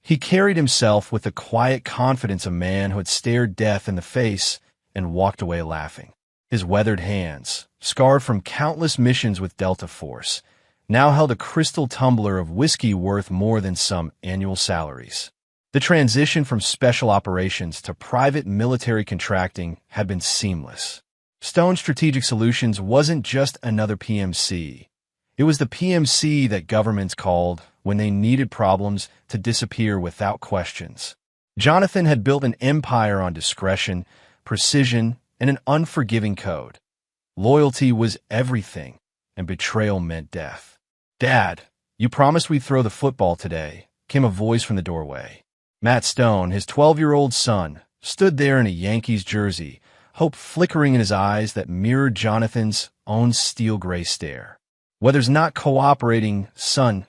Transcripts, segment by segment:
He carried himself with the quiet confidence of a man who had stared death in the face and walked away laughing. His weathered hands, scarred from countless missions with Delta Force, now held a crystal tumbler of whiskey worth more than some annual salaries. The transition from special operations to private military contracting had been seamless. Stone Strategic Solutions wasn't just another PMC. It was the PMC that governments called when they needed problems to disappear without questions. Jonathan had built an empire on discretion, precision, and an unforgiving code. Loyalty was everything, and betrayal meant death. "Dad, you promised we'd throw the football today," came a voice from the doorway. Matt Stone, his 12-year-old son, stood there in a Yankees jersey, hope flickering in his eyes that mirrored Jonathan's own steel-gray stare. "Weather's not cooperating, son,"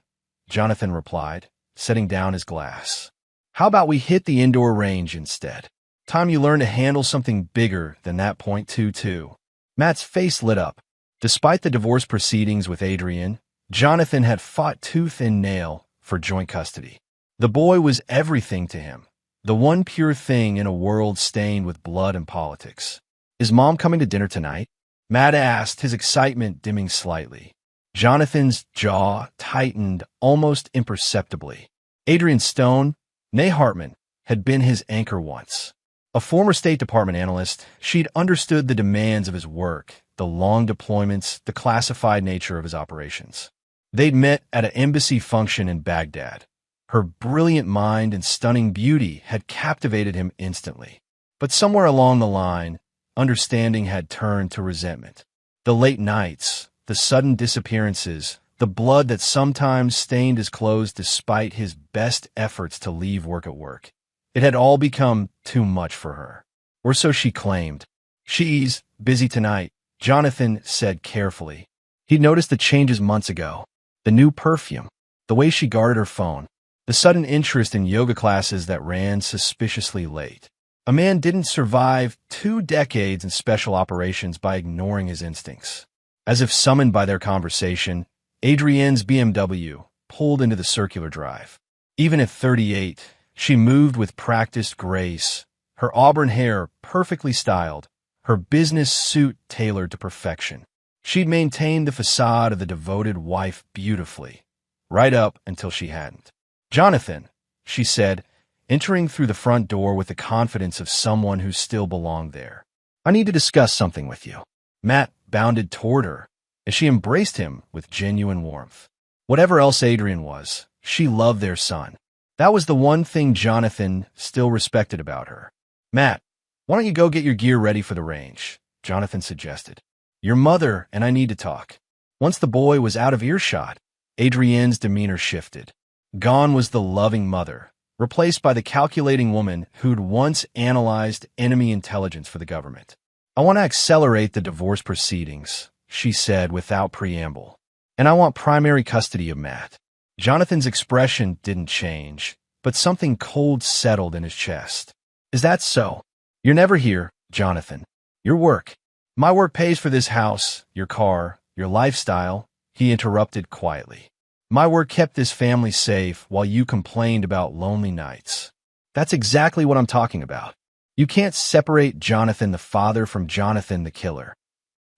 Jonathan replied, setting down his glass. "How about we hit the indoor range instead? Time you learn to handle something bigger than that .22. Matt's face lit up. Despite the divorce proceedings with Adrian, Jonathan had fought tooth and nail for joint custody. The boy was everything to him, the one pure thing in a world stained with blood and politics. "Is Mom coming to dinner tonight?" Matt asked, his excitement dimming slightly. Jonathan's jaw tightened almost imperceptibly. Adrian Stone, née Hartman, had been his anchor once. A former State Department analyst, she'd understood the demands of his work, the long deployments, the classified nature of his operations. They'd met at an embassy function in Baghdad. Her brilliant mind and stunning beauty had captivated him instantly. But somewhere along the line, understanding had turned to resentment. The late nights, the sudden disappearances, the blood that sometimes stained his clothes despite his best efforts to leave work at work. It had all become too much for her. Or so she claimed. "She's busy tonight," Jonathan said carefully. He'd noticed the changes months ago. The new perfume, the way she guarded her phone, the sudden interest in yoga classes that ran suspiciously late. A man didn't survive 2 decades in special operations by ignoring his instincts. As if summoned by their conversation, Adrienne's BMW pulled into the circular drive. Even at 38, she moved with practiced grace, her auburn hair perfectly styled, her business suit tailored to perfection. She'd maintained the facade of the devoted wife beautifully, right up until she hadn't. "Jonathan," she said, entering through the front door with the confidence of someone who still belonged there. "I need to discuss something with you." Matt bounded toward her, as she embraced him with genuine warmth. Whatever else Adrian was, she loved their son. That was the one thing Jonathan still respected about her. "Matt, why don't you go get your gear ready for the range?" Jonathan suggested. "Your mother and I need to talk." Once the boy was out of earshot, Adrienne's demeanor shifted. Gone was the loving mother, replaced by the calculating woman who'd once analyzed enemy intelligence for the government. "I want to accelerate the divorce proceedings," she said without preamble. "And I want primary custody of Matt." Jonathan's expression didn't change, but something cold settled in his chest. "Is that so? You're never here, Jonathan. Your work. My work pays for this house, your car, your lifestyle," he interrupted quietly. "My work kept this family safe while you complained about lonely nights." "That's exactly what I'm talking about. You can't separate Jonathan the father from Jonathan the killer."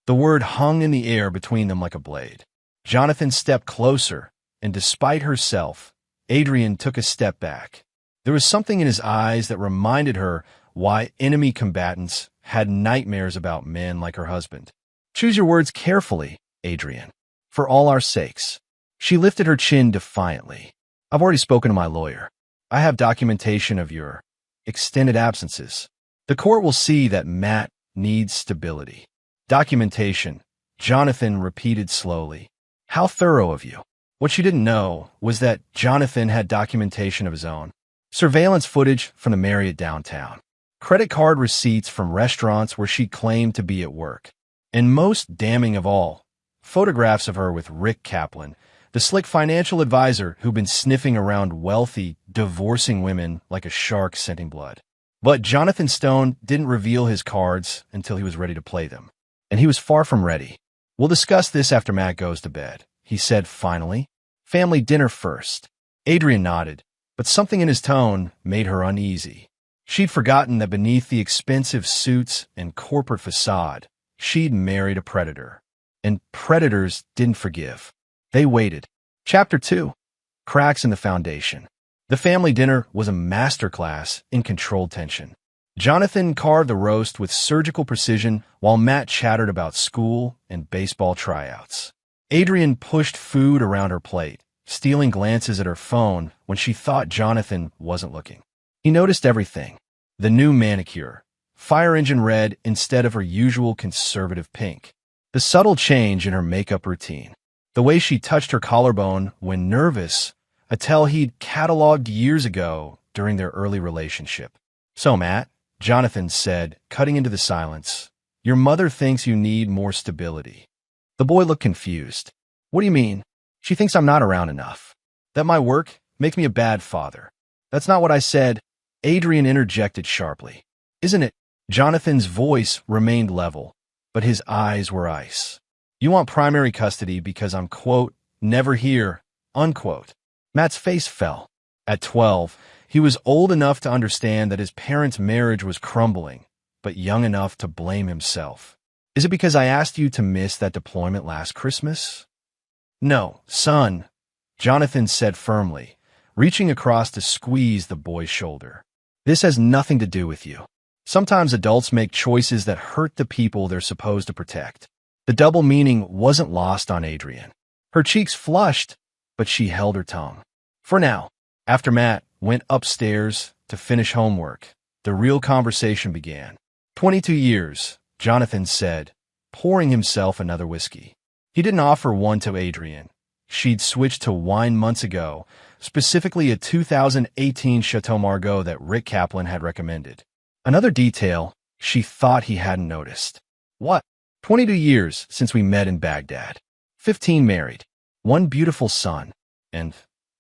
The word hung in the air between them like a blade. Jonathan stepped closer, and despite herself, Adrian took a step back. There was something in his eyes that reminded her why enemy combatants had nightmares about men like her husband. "Choose your words carefully, Adrian, for all our sakes." She lifted her chin defiantly. "I've already spoken to my lawyer. I have documentation of your extended absences. The court will see that Matt needs stability." "Documentation," Jonathan repeated slowly. "How thorough of you." What she didn't know was that Jonathan had documentation of his own. Surveillance footage from the Marriott downtown. Credit card receipts from restaurants where she claimed to be at work. And most damning of all, photographs of her with Rick Kaplan, the slick financial advisor who'd been sniffing around wealthy, divorcing women like a shark scenting blood. But Jonathan Stone didn't reveal his cards until he was ready to play them. And he was far from ready. "We'll discuss this after Matt goes to bed," he said finally. "Family dinner first." Adrian nodded, but something in his tone made her uneasy. She'd forgotten that beneath the expensive suits and corporate facade, she'd married a predator. And predators didn't forgive. They waited. Chapter 2. Cracks in the Foundation. The family dinner was a masterclass in controlled tension. Jonathan carved the roast with surgical precision while Matt chattered about school and baseball tryouts. Adrian pushed food around her plate, stealing glances at her phone when she thought Jonathan wasn't looking. He noticed everything. The new manicure, fire engine red instead of her usual conservative pink. The subtle change in her makeup routine. The way she touched her collarbone when nervous, a tell he'd cataloged years ago during their early relationship. "So, Matt," Jonathan said, cutting into the silence, "your mother thinks you need more stability." The boy looked confused. "What do you mean?" "She thinks I'm not around enough. That my work makes me a bad father." "That's not what I said," Adrian interjected sharply. "Isn't it?" Jonathan's voice remained level, but his eyes were ice. "You want primary custody because I'm, quote, never here, unquote." Matt's face fell. At 12, he was old enough to understand that his parents' marriage was crumbling, but young enough to blame himself. "Is it because I asked you to miss that deployment last Christmas?" "No, son," Jonathan said firmly, reaching across to squeeze the boy's shoulder. "This has nothing to do with you. Sometimes adults make choices that hurt the people they're supposed to protect." The double meaning wasn't lost on Adrian. Her cheeks flushed, but she held her tongue. For now, after Matt went upstairs to finish homework, the real conversation began. 22 years, Jonathan said, pouring himself another whiskey. He didn't offer one to Adrian. She'd switched to wine months ago, specifically a 2018 Chateau Margaux that Rick Kaplan had recommended. Another detail she thought he hadn't noticed. "What? 22 years since we met in Baghdad. 15 married. One beautiful son. And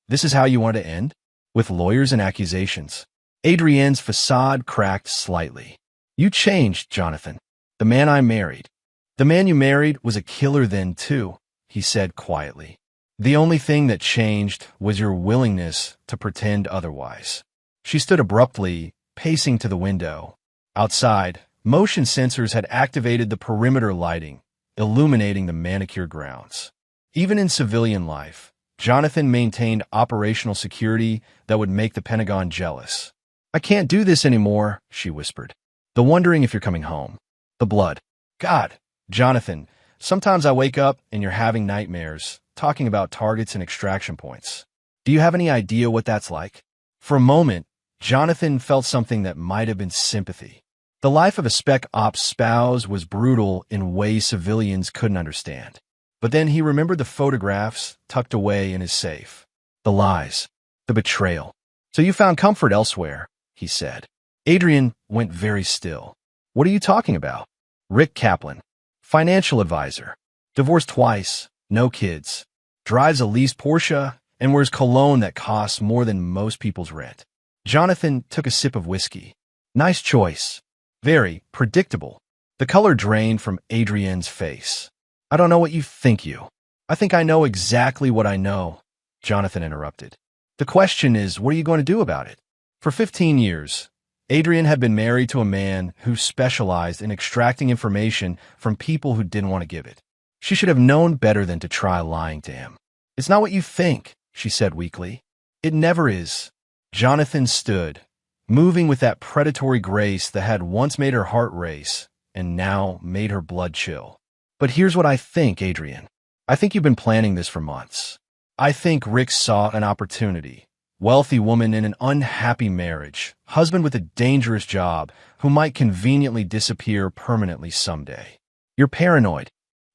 this is how you want to end? With lawyers and accusations." Adrienne's facade cracked slightly. "You changed, Jonathan. The man I married." "The man you married was a killer then, too," he said quietly. "The only thing that changed was your willingness to pretend otherwise." She stood abruptly, pacing to the window. Outside, motion sensors had activated the perimeter lighting, illuminating the manicure grounds. Even in civilian life, Jonathan maintained operational security that would make the Pentagon jealous. "I can't do this anymore," she whispered. "The wondering if you're coming home. The blood. God, Jonathan, sometimes I wake up and you're having nightmares, talking about targets and extraction points. Do you have any idea what that's like?" For a moment, Jonathan felt something that might have been sympathy. The life of a spec ops spouse was brutal in ways civilians couldn't understand. But then he remembered the photographs tucked away in his safe. The lies. The betrayal. "So you found comfort elsewhere," he said. Adrian went very still. "What are you talking about?" "Rick Kaplan. Financial advisor. Divorced twice. No kids. Drives a leased Porsche and wears cologne that costs more than most people's rent." Jonathan took a sip of whiskey. "Nice choice. Very predictable." The color drained from Adrienne's face. "I don't know what you think you." "I think I know exactly what I know," Jonathan interrupted. "The question is, what are you going to do about it?" For 15 years, Adrian had been married to a man who specialized in extracting information from people who didn't want to give it. She should have known better than to try lying to him. "It's not what you think," she said weakly. "It never is." Jonathan stood, moving with that predatory grace that had once made her heart race and now made her blood chill. "But here's what I think, Adrian. I think you've been planning this for months. I think Rick saw an opportunity. Wealthy woman in an unhappy marriage, husband with a dangerous job who might conveniently disappear permanently someday. You're paranoid.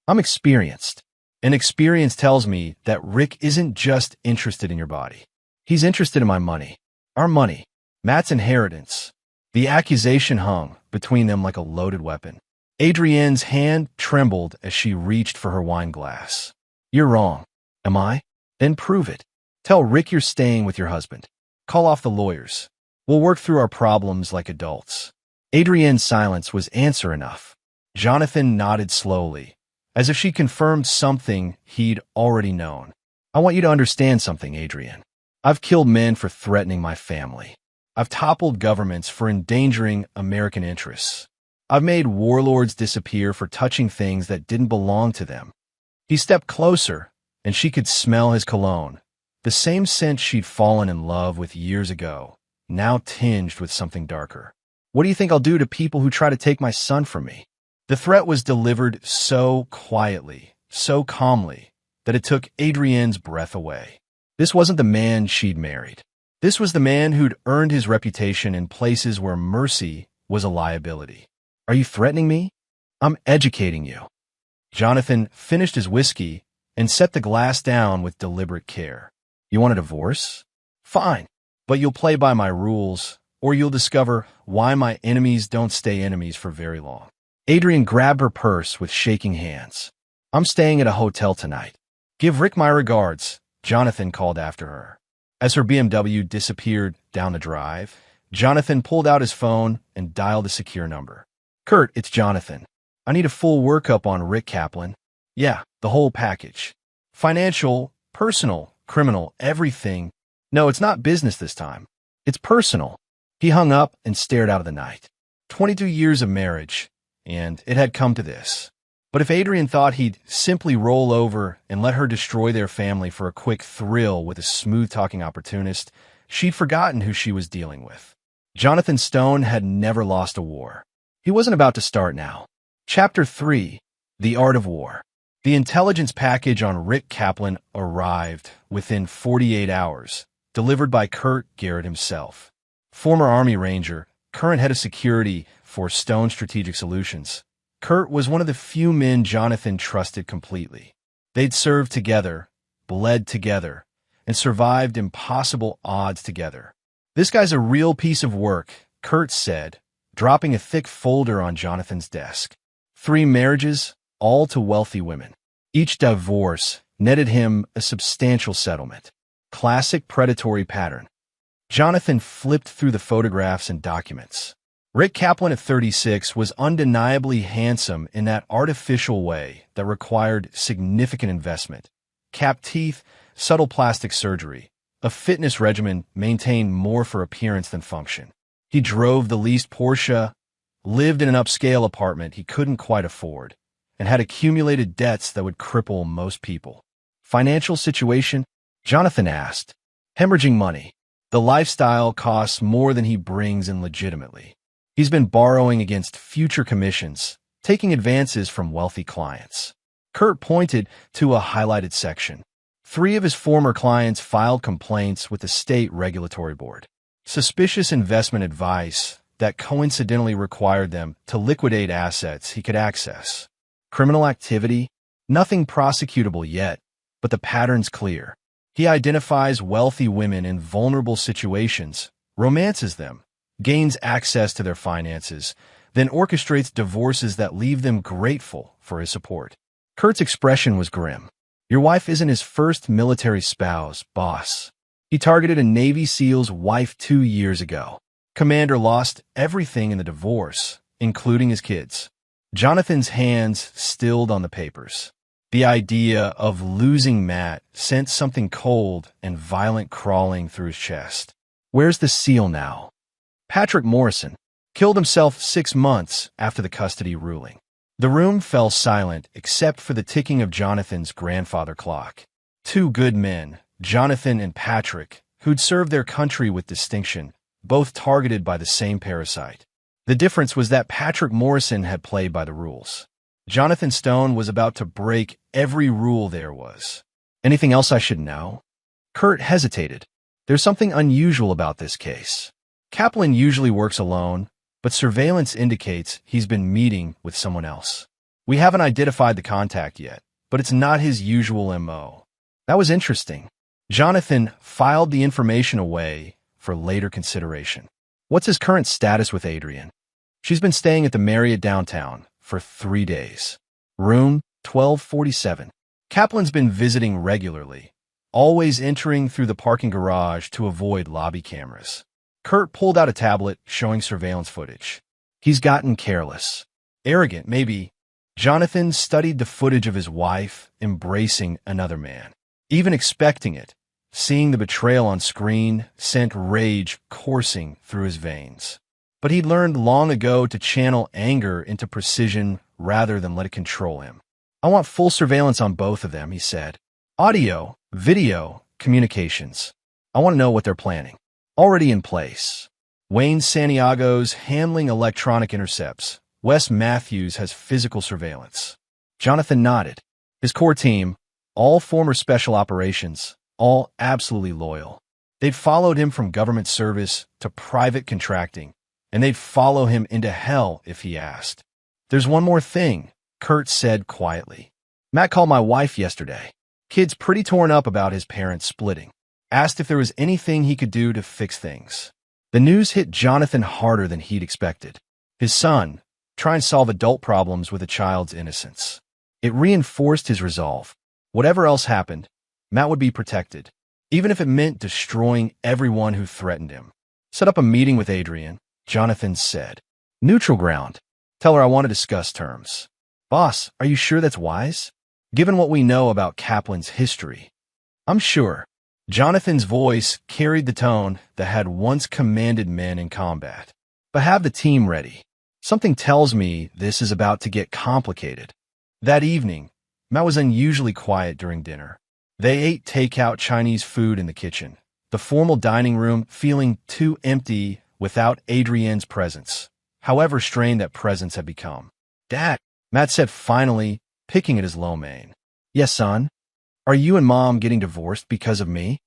I'm experienced. And experience tells me that Rick isn't just interested in your body. He's interested in my money. Our money. Matt's inheritance." The accusation hung between them like a loaded weapon. Adrienne's hand trembled as she reached for her wine glass. "You're wrong." "Am I? Then prove it. Tell Rick you're staying with your husband. Call off the lawyers. We'll work through our problems like adults." Adrienne's silence was answer enough. Jonathan nodded slowly, as if she confirmed something he'd already known. "I want you to understand something, Adrienne. I've killed men for threatening my family. I've toppled governments for endangering American interests. I've made warlords disappear for touching things that didn't belong to them. He stepped closer, and she could smell his cologne, the same scent she'd fallen in love with years ago, now tinged with something darker. What do you think I'll do to people who try to take my son from me? The threat was delivered so quietly, so calmly, that it took Adrienne's breath away. This wasn't the man she'd married. This was the man who'd earned his reputation in places where mercy was a liability. Are you threatening me? I'm educating you. Jonathan finished his whiskey and set the glass down with deliberate care. You want a divorce? Fine, but you'll play by my rules, or you'll discover why my enemies don't stay enemies for very long. Adrienne grabbed her purse with shaking hands. I'm staying at a hotel tonight. Give Rick my regards, Jonathan called after her. As her BMW disappeared down the drive, Jonathan pulled out his phone and dialed a secure number. Kurt, it's Jonathan. I need a full workup on Rick Kaplan. Yeah, the whole package. Financial, personal, criminal, everything. No, it's not business this time. It's personal. He hung up and stared out of the night. 22 years of marriage, and it had come to this. But if Adrienne thought he'd simply roll over and let her destroy their family for a quick thrill with a smooth-talking opportunist, she'd forgotten who she was dealing with. Jonathan Stone had never lost a war. He wasn't about to start now. Chapter 3. The Art of War. The intelligence package on Rick Kaplan arrived within 48 hours, delivered by Kurt Garrett himself. Former Army Ranger, current head of security for Stone Strategic Solutions, Kurt was one of the few men Jonathan trusted completely. They'd served together, bled together, and survived impossible odds together. This guy's a real piece of work, Kurt said, dropping a thick folder on Jonathan's desk. 3 marriages, all to wealthy women. Each divorce netted him a substantial settlement. Classic predatory pattern. Jonathan flipped through the photographs and documents. Rick Kaplan at 36 was undeniably handsome in that artificial way that required significant investment. Capped teeth, subtle plastic surgery, a fitness regimen maintained more for appearance than function. He drove the leased Porsche, lived in an upscale apartment he couldn't quite afford, and had accumulated debts that would cripple most people. Financial situation? Jonathan asked. Hemorrhaging money. The lifestyle costs more than he brings in legitimately. He's been borrowing against future commissions, taking advances from wealthy clients. Kurt pointed to a highlighted section. 3 of his former clients filed complaints with the state regulatory board. Suspicious investment advice that coincidentally required them to liquidate assets he could access. Criminal activity? Nothing prosecutable yet, but the pattern's clear. He identifies wealthy women in vulnerable situations, romances them, gains access to their finances, then orchestrates divorces that leave them grateful for his support. Kurt's expression was grim. Your wife isn't his first military spouse, boss. He targeted a Navy SEAL's wife 2 years ago. Commander lost everything in the divorce, including his kids. Jonathan's hands stilled on the papers. The idea of losing Matt sent something cold and violent crawling through his chest. Where's the SEAL now? Patrick Morrison killed himself 6 months after the custody ruling. The room fell silent except for the ticking of Jonathan's grandfather clock. 2 good men, Jonathan and Patrick, who'd served their country with distinction, both targeted by the same parasite. The difference was that Patrick Morrison had played by the rules. Jonathan Stone was about to break every rule there was. Anything else I should know? Kurt hesitated. There's something unusual about this case. Kaplan usually works alone, but surveillance indicates he's been meeting with someone else. We haven't identified the contact yet, but it's not his usual MO. That was interesting. Jonathan filed the information away for later consideration. What's his current status with Adrienne? She's been staying at the Marriott downtown for 3 days. Room 1247. Kaplan's been visiting regularly, always entering through the parking garage to avoid lobby cameras. Kurt pulled out a tablet showing surveillance footage. He's gotten careless. Arrogant, maybe. Jonathan studied the footage of his wife embracing another man, even expecting it, Seeing the betrayal on screen sent rage coursing through his veins. But he'd learned long ago to channel anger into precision rather than let it control him. I want full surveillance on both of them, he said. Audio, video, communications. I want to know what they're planning. Already in place. Wayne Santiago's handling electronic intercepts. Wes Matthews has physical surveillance. Jonathan nodded. His core team, all former special operations, all absolutely loyal. They'd followed him from government service to private contracting, and they'd follow him into hell if he asked. There's one more thing, Kurt said quietly. Matt called my wife yesterday. Kid's pretty torn up about his parents splitting. Asked if there was anything he could do to fix things. The news hit Jonathan harder than he'd expected. His son, trying to solve adult problems with a child's innocence. It reinforced his resolve. Whatever else happened, Matt would be protected, even if it meant destroying everyone who threatened him. Set up a meeting with Adrian, Jonathan said. Neutral ground. Tell her I want to discuss terms. Boss, are you sure that's wise? Given what we know about Kaplan's history. I'm sure. Jonathan's voice carried the tone that had once commanded men in combat. But have the team ready. Something tells me this is about to get complicated. That evening, Matt was unusually quiet during dinner. They ate takeout Chinese food in the kitchen, the formal dining room feeling too empty without Adrienne's presence, however strained that presence had become. Dad, Matt said finally, picking at his lo mein. Yes, son? Are you and Mom getting divorced because of me?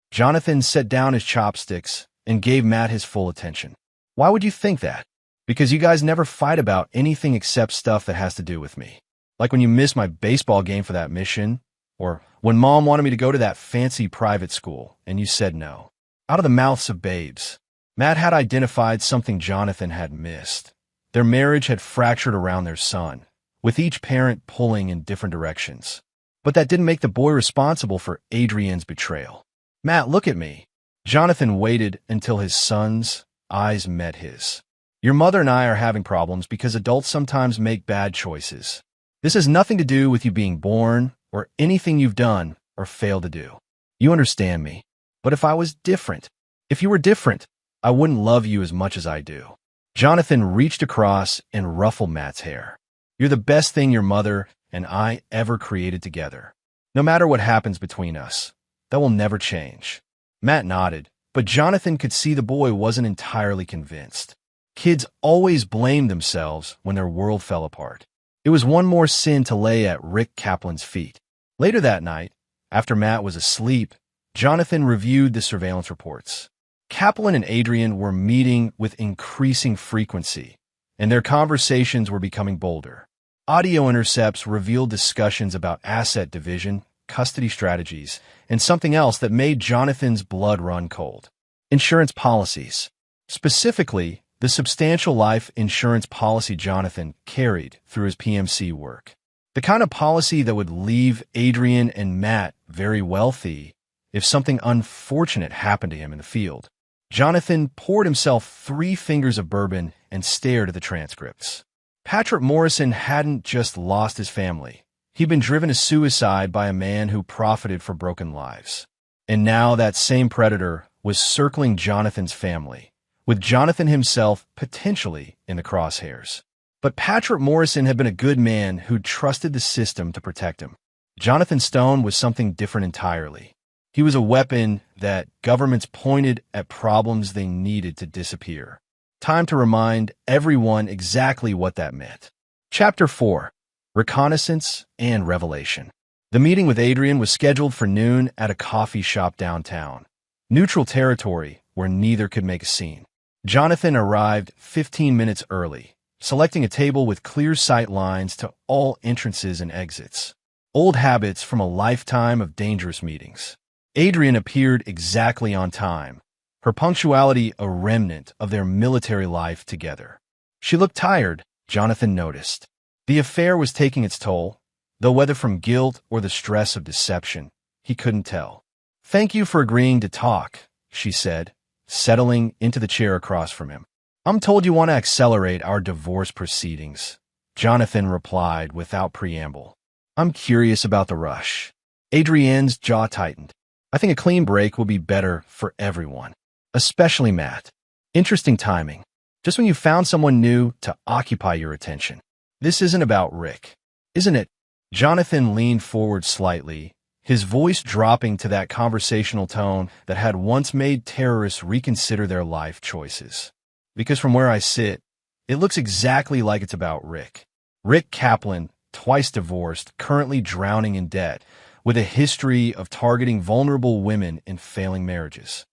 Jonathan set down his chopsticks and gave Matt his full attention. Why would you think that? Because you guys never fight about anything except stuff that has to do with me. Like when you missed my baseball game for that mission, or when Mom wanted me to go to that fancy private school and you said no. Out of the mouths of babes. Matt had identified something Jonathan had missed. Their marriage had fractured around their son, with each parent pulling in different directions. But that didn't make the boy responsible for Adrienne's betrayal. Matt, look at me. Jonathan waited until his son's eyes met his. Your mother and I are having problems because adults sometimes make bad choices. This has nothing to do with you being born or anything you've done or failed to do. You understand me. But if I was different, if you were different, I wouldn't love you as much as I do. Jonathan reached across and ruffled Matt's hair. You're the best thing your mother and I ever created together. No matter what happens between us, that will never change. Matt nodded, but Jonathan could see the boy wasn't entirely convinced. Kids always blamed themselves when their world fell apart. It was one more sin to lay at Rick Kaplan's feet. Later that night, after Matt was asleep, Jonathan reviewed the surveillance reports. Kaplan and Adrian were meeting with increasing frequency, and their conversations were becoming bolder. Audio intercepts revealed discussions about asset division, custody strategies, and something else that made Jonathan's blood run cold. Insurance policies. Specifically, the substantial life insurance policy Jonathan carried through his PMC work. The kind of policy that would leave Adrian and Matt very wealthy if something unfortunate happened to him in the field. Jonathan poured himself 3 fingers of bourbon and stared at the transcripts. Patrick Morrison hadn't just lost his family. He'd been driven to suicide by a man who profited for broken lives. And now that same predator was circling Jonathan's family, with Jonathan himself potentially in the crosshairs. But Patrick Morrison had been a good man who'd trusted the system to protect him. Jonathan Stone was something different entirely. He was a weapon that governments pointed at problems they needed to disappear. Time to remind everyone exactly what that meant. Chapter 4. Reconnaissance and Revelation. The meeting with Adrian was scheduled for noon at a coffee shop downtown. Neutral territory where neither could make a scene. Jonathan arrived 15 minutes early, selecting a table with clear sight lines to all entrances and exits. Old habits from a lifetime of dangerous meetings. Adrian appeared exactly on time, her punctuality a remnant of their military life together. She looked tired, Jonathan noticed. The affair was taking its toll, though whether from guilt or the stress of deception, he couldn't tell. Thank you for agreeing to talk, she said, settling into the chair across from him. I'm told you want to accelerate our divorce proceedings, Jonathan replied without preamble. I'm curious about the rush. Adrienne's jaw tightened. I think a clean break will be better for everyone, especially Matt. Interesting timing. Just when you found someone new to occupy your attention. This isn't about Rick, isn't it? Jonathan leaned forward slightly, his voice dropping to that conversational tone that had once made terrorists reconsider their life choices. Because from where I sit, it looks exactly like it's about Rick. Rick Kaplan, twice divorced, currently drowning in debt, with a history of targeting vulnerable women in failing marriages.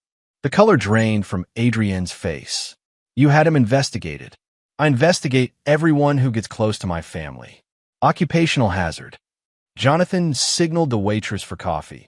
The color drained from Adrienne's face. You had him investigated. I investigate everyone who gets close to my family. Occupational hazard. Jonathan signaled the waitress for coffee,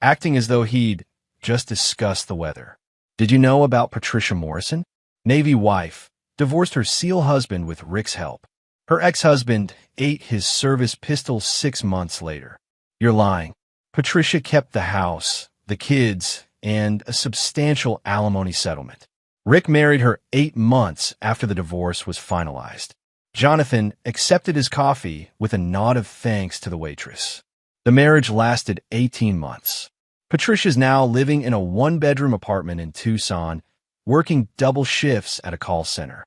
acting as though he'd just discussed the weather. Did you know about Patricia Morrison? Navy wife, divorced her SEAL husband with Rick's help. Her ex-husband ate his service pistol 6 months later. You're lying. Patricia kept the house, the kids, and a substantial alimony settlement. Rick married her 8 months after the divorce was finalized. Jonathan accepted his coffee with a nod of thanks to the waitress. The marriage lasted 18 months. Patricia's now living in a 1-bedroom apartment in Tucson, working double shifts at a call center.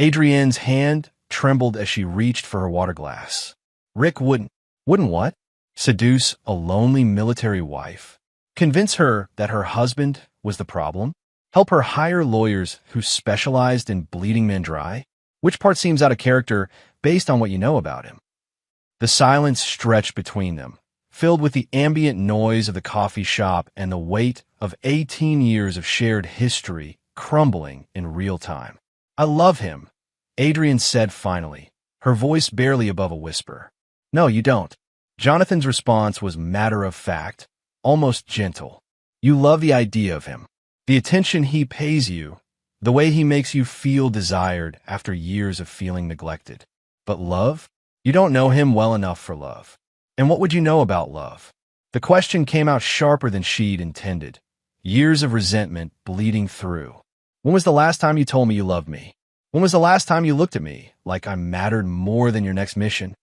Adrienne's hand trembled as she reached for her water glass. Rick wouldn't what? Seduce a lonely military wife? Convince her that her husband was the problem? Help her hire lawyers who specialized in bleeding men dry? Which part seems out of character based on what you know about him? The silence stretched between them, filled with the ambient noise of the coffee shop and the weight of 18 years of shared history crumbling in real time. I love him, Adrienne said finally, her voice barely above a whisper. No, you don't. Jonathan's response was matter-of-fact, almost gentle. You love the idea of him, the attention he pays you, the way he makes you feel desired after years of feeling neglected. But love? You don't know him well enough for love. And what would you know about love? The question came out sharper than she'd intended, years of resentment bleeding through. When was the last time you told me you loved me? When was the last time you looked at me like I mattered more than your next mission?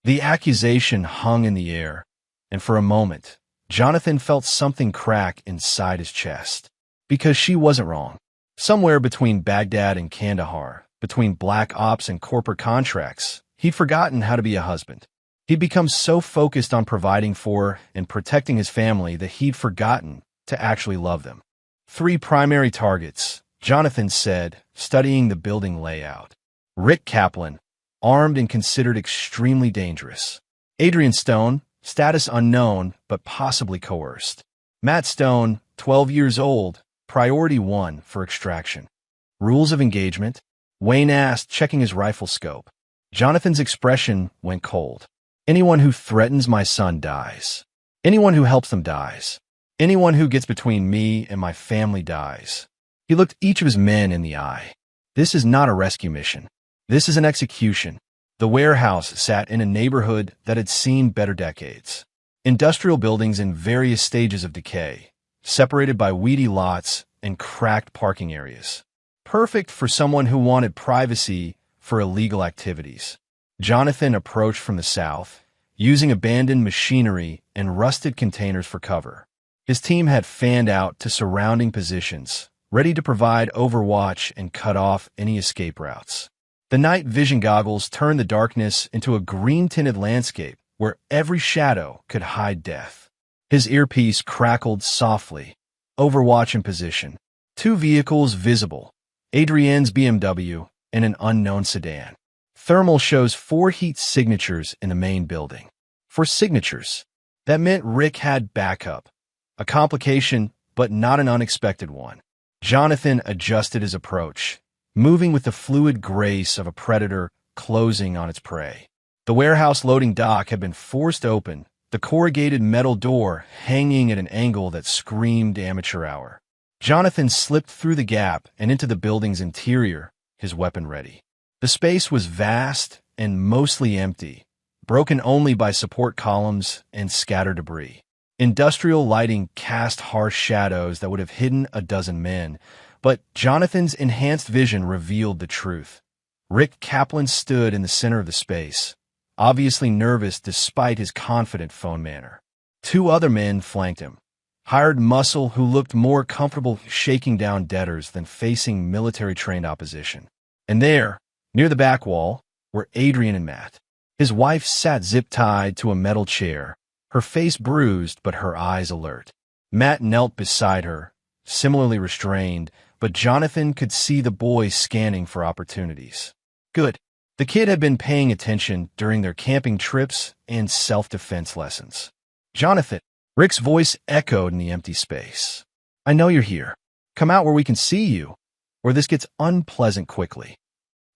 The accusation hung in the air, and for a moment, Jonathan felt something crack inside his chest. Because she wasn't wrong. Somewhere between Baghdad and Kandahar, between black ops and corporate contracts, he'd forgotten how to be a husband. He'd become so focused on providing for and protecting his family that he'd forgotten to actually love them. 3 primary targets, Jonathan said, studying the building layout. Rick Kaplan, armed and considered extremely dangerous. Adrienne Stone, status unknown but possibly coerced. Matt Stone, 12 years old, priority 1 for extraction. Rules of engagement? Wayne asked, checking his rifle scope. Jonathan's expression went cold. Anyone who threatens my son dies. Anyone who helps them dies. Anyone who gets between me and my family dies. He looked each of his men in the eye. This is not a rescue mission. This is an execution. The warehouse sat in a neighborhood that had seen better decades. Industrial buildings in various stages of decay, separated by weedy lots and cracked parking areas. Perfect for someone who wanted privacy for illegal activities. Jonathan approached from the south, using abandoned machinery and rusted containers for cover. His team had fanned out to surrounding positions, ready to provide overwatch and cut off any escape routes. The night vision goggles turned the darkness into a green-tinted landscape where every shadow could hide death. His earpiece crackled softly. Overwatch in position. 2 vehicles visible. Adrienne's BMW and an unknown sedan. Thermal shows 4 heat signatures in the main building. 4 signatures. That meant Rick had backup. A complication, but not an unexpected one. Jonathan adjusted his approach, moving with the fluid grace of a predator closing on its prey. The warehouse loading dock had been forced open, the corrugated metal door hanging at an angle that screamed amateur hour. Jonathan slipped through the gap and into the building's interior, his weapon ready. The space was vast and mostly empty, broken only by support columns and scattered debris. Industrial lighting cast harsh shadows that would have hidden a dozen men, but Jonathan's enhanced vision revealed the truth. Rick Kaplan stood in the center of the space, obviously nervous despite his confident phone manner. 2 other men flanked him, hired muscle who looked more comfortable shaking down debtors than facing military-trained opposition. And there, near the back wall, were Adrian and Matt. His wife sat zip-tied to a metal chair, her face bruised but her eyes alert. Matt knelt beside her, similarly restrained, but Jonathan could see the boy scanning for opportunities. Good. The kid had been paying attention during their camping trips and self-defense lessons. Jonathan, Rick's voice echoed in the empty space. I know you're here. Come out where we can see you, or this gets unpleasant quickly.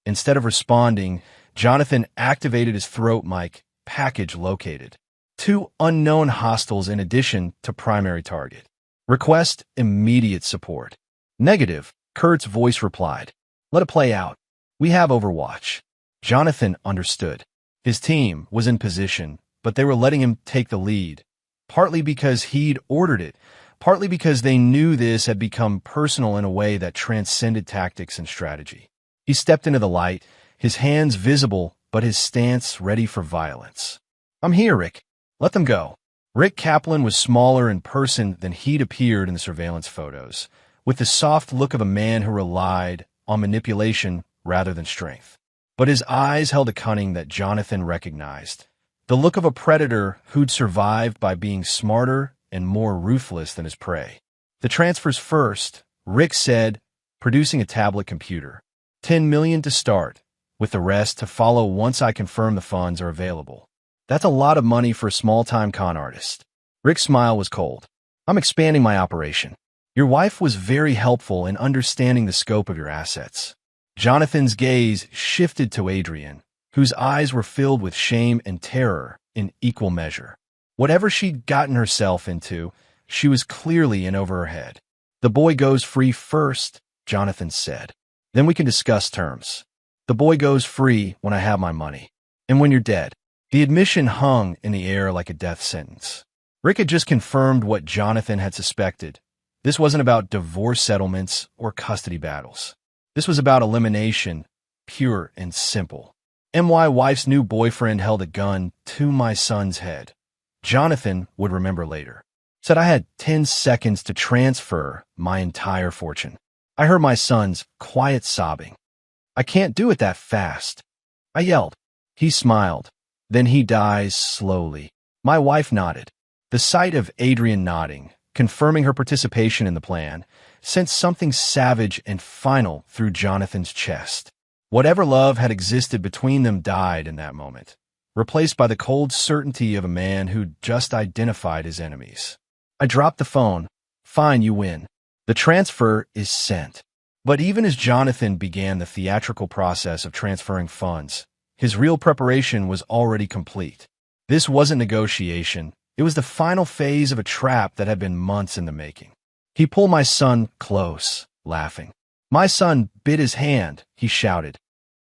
Instead of responding, Jonathan activated his throat mic, package located. 2 unknown hostiles in addition to primary target. Request immediate support. Negative, Kurt's voice replied. Let it play out. We have Overwatch. Jonathan understood. His team was in position, but they were letting him take the lead, partly because he'd ordered it, partly because they knew this had become personal in a way that transcended tactics and strategy. He stepped into the light, his hands visible, but his stance ready for violence. I'm here, Rick. Let them go. Rick Kaplan was smaller in person than he'd appeared in the surveillance photos, with the soft look of a man who relied on manipulation rather than strength. But his eyes held a cunning that Jonathan recognized, the look of a predator who'd survived by being smarter and more ruthless than his prey. The transfers first, Rick said, producing a tablet computer. 10 million to start, with the rest to follow once I confirm the funds are available. That's a lot of money for a small-time con artist. Rick's smile was cold. I'm expanding my operation. Your wife was very helpful in understanding the scope of your assets. Jonathan's gaze shifted to Adrian, whose eyes were filled with shame and terror in equal measure. Whatever she'd gotten herself into, she was clearly in over her head. The boy goes free first, Jonathan said. Then we can discuss terms. The boy goes free when I have my money. And when you're dead. The admission hung in the air like a death sentence. Rick had just confirmed what Jonathan had suspected. This wasn't about divorce settlements or custody battles. This was about elimination, pure and simple. My wife's new boyfriend held a gun to my son's head. Jonathan would remember later. Said I had 10 seconds to transfer my entire fortune. I heard my son's quiet sobbing. I can't do it that fast. I yelled. He smiled. Then he dies slowly. My wife nodded. The sight of Adrian nodding, confirming her participation in the plan, sent something savage and final through Jonathan's chest. Whatever love had existed between them died in that moment, replaced by the cold certainty of a man who'd just identified his enemies. I dropped the phone. Fine, you win. The transfer is sent. But even as Jonathan began the theatrical process of transferring funds, his real preparation was already complete. This wasn't negotiation. It was the final phase of a trap that had been months in the making. He pulled my son close, laughing. My son bit his hand, he shouted.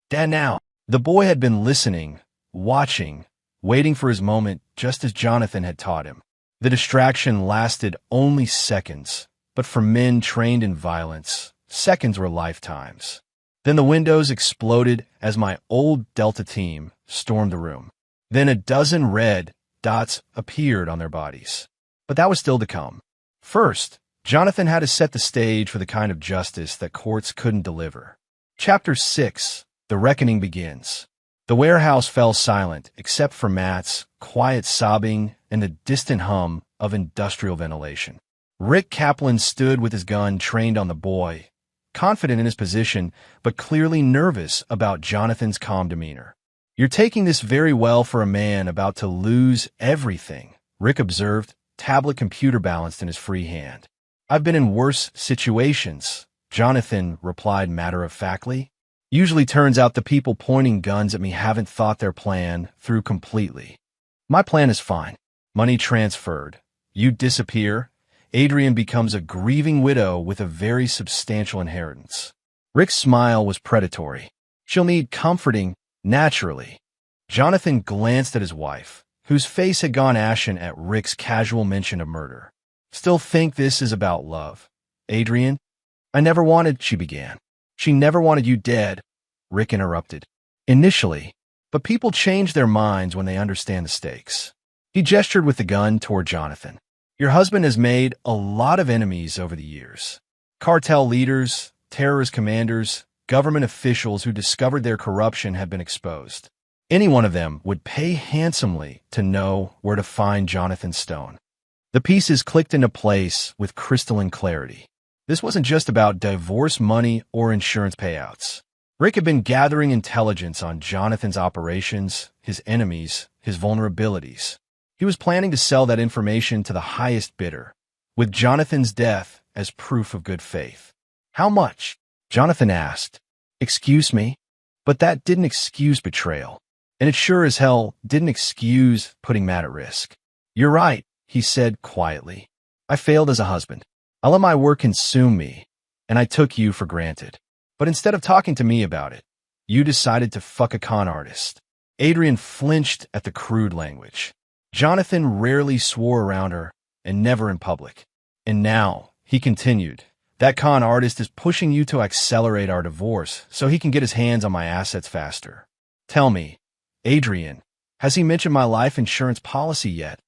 Dad now. The boy had been listening, watching, waiting for his moment just as Jonathan had taught him. The distraction lasted only seconds, but for men trained in violence, seconds were lifetimes. Then the windows exploded as my old Delta team stormed the room. Then a dozen red dots appeared on their bodies. But that was still to come. First, Jonathan had to set the stage for the kind of justice that courts couldn't deliver. Chapter 6, The Reckoning begins. The warehouse fell silent, except for Matt's quiet sobbing and the distant hum of industrial ventilation. Rick Kaplan stood with his gun trained on the boy, confident in his position, but clearly nervous about Jonathan's calm demeanor. You're taking this very well for a man about to lose everything, Rick observed, tablet computer balanced in his free hand. I've been in worse situations, Jonathan replied matter-of-factly. Usually turns out the people pointing guns at me haven't thought their plan through completely. My plan is fine. Money transferred. You disappear. Adrian becomes a grieving widow with a very substantial inheritance. Rick's smile was predatory. She'll need comforting, naturally. Jonathan glanced at his wife, whose face had gone ashen at Rick's casual mention of murder. Still think this is about love. Adrian? I never wanted, she began. She never wanted you dead, Rick interrupted. Initially, but people change their minds when they understand the stakes. He gestured with the gun toward Jonathan. Your husband has made a lot of enemies over the years. Cartel leaders, terrorist commanders, government officials who discovered their corruption have been exposed. Any one of them would pay handsomely to know where to find Jonathan Stone. The pieces clicked into place with crystalline clarity. This wasn't just about divorce money or insurance payouts. Rick had been gathering intelligence on Jonathan's operations, his enemies, his vulnerabilities. He was planning to sell that information to the highest bidder, with Jonathan's death as proof of good faith. How much? Jonathan asked. Excuse me? But that didn't excuse betrayal. And it sure as hell didn't excuse putting Matt at risk. You're right, he said quietly. I failed as a husband. I let my work consume me, and I took you for granted. But instead of talking to me about it, you decided to fuck a con artist. Adrian flinched at the crude language. Jonathan rarely swore around her, and never in public. And now, he continued, that con artist is pushing you to accelerate our divorce so he can get his hands on my assets faster. Tell me, Adrian, has he mentioned my life insurance policy yet?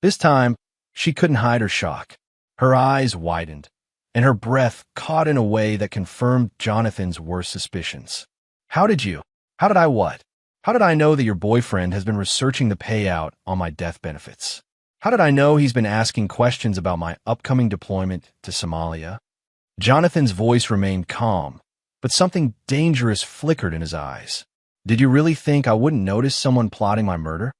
This time, she couldn't hide her shock. Her eyes widened, and her breath caught in a way that confirmed Jonathan's worst suspicions. How did I what? How did I know that your boyfriend has been researching the payout on my death benefits? How did I know he's been asking questions about my upcoming deployment to Somalia? Jonathan's voice remained calm, but something dangerous flickered in his eyes. Did you really think I wouldn't notice someone plotting my murder?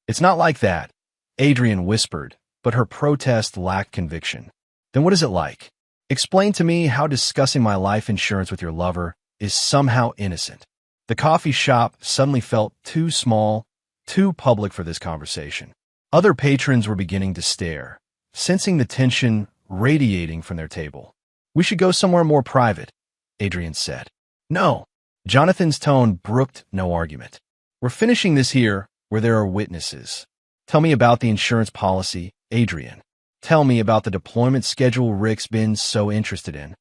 It's not like that, Adrian whispered, but her protest lacked conviction. Then what is it like? Explain to me how discussing my life insurance with your lover is somehow innocent. The coffee shop suddenly felt too small, too public for this conversation. Other patrons were beginning to stare, sensing the tension radiating from their table. We should go somewhere more private, Adrian said. No. Jonathan's tone brooked no argument. We're finishing this here, where there are witnesses. Tell me about the insurance policy, Adrian. Tell me about the deployment schedule Rick's been so interested in.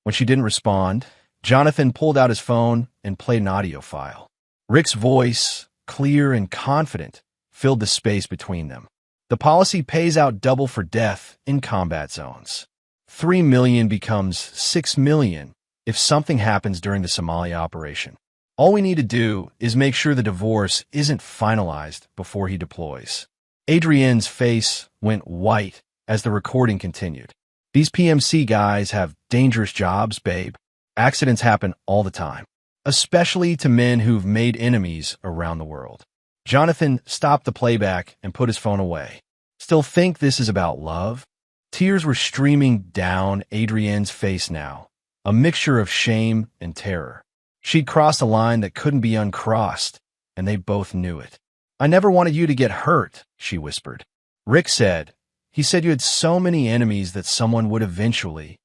When she didn't respond, Jonathan pulled out his phone and played an audio file. Rick's voice, clear and confident, filled the space between them. The policy pays out double for death in combat zones. 3 million becomes 6 million if something happens during the Somalia operation. All we need to do is make sure the divorce isn't finalized before he deploys. Adrienne's face went white as the recording continued. These PMC guys have dangerous jobs, babe. Accidents happen all the time, especially to men who've made enemies around the world. Jonathan stopped the playback and put his phone away. Still think this is about love? Tears were streaming down Adrienne's face now, a mixture of shame and terror. She'd crossed a line that couldn't be uncrossed, and they both knew it. I never wanted you to get hurt, she whispered. Rick said, he said you had so many enemies that someone would eventually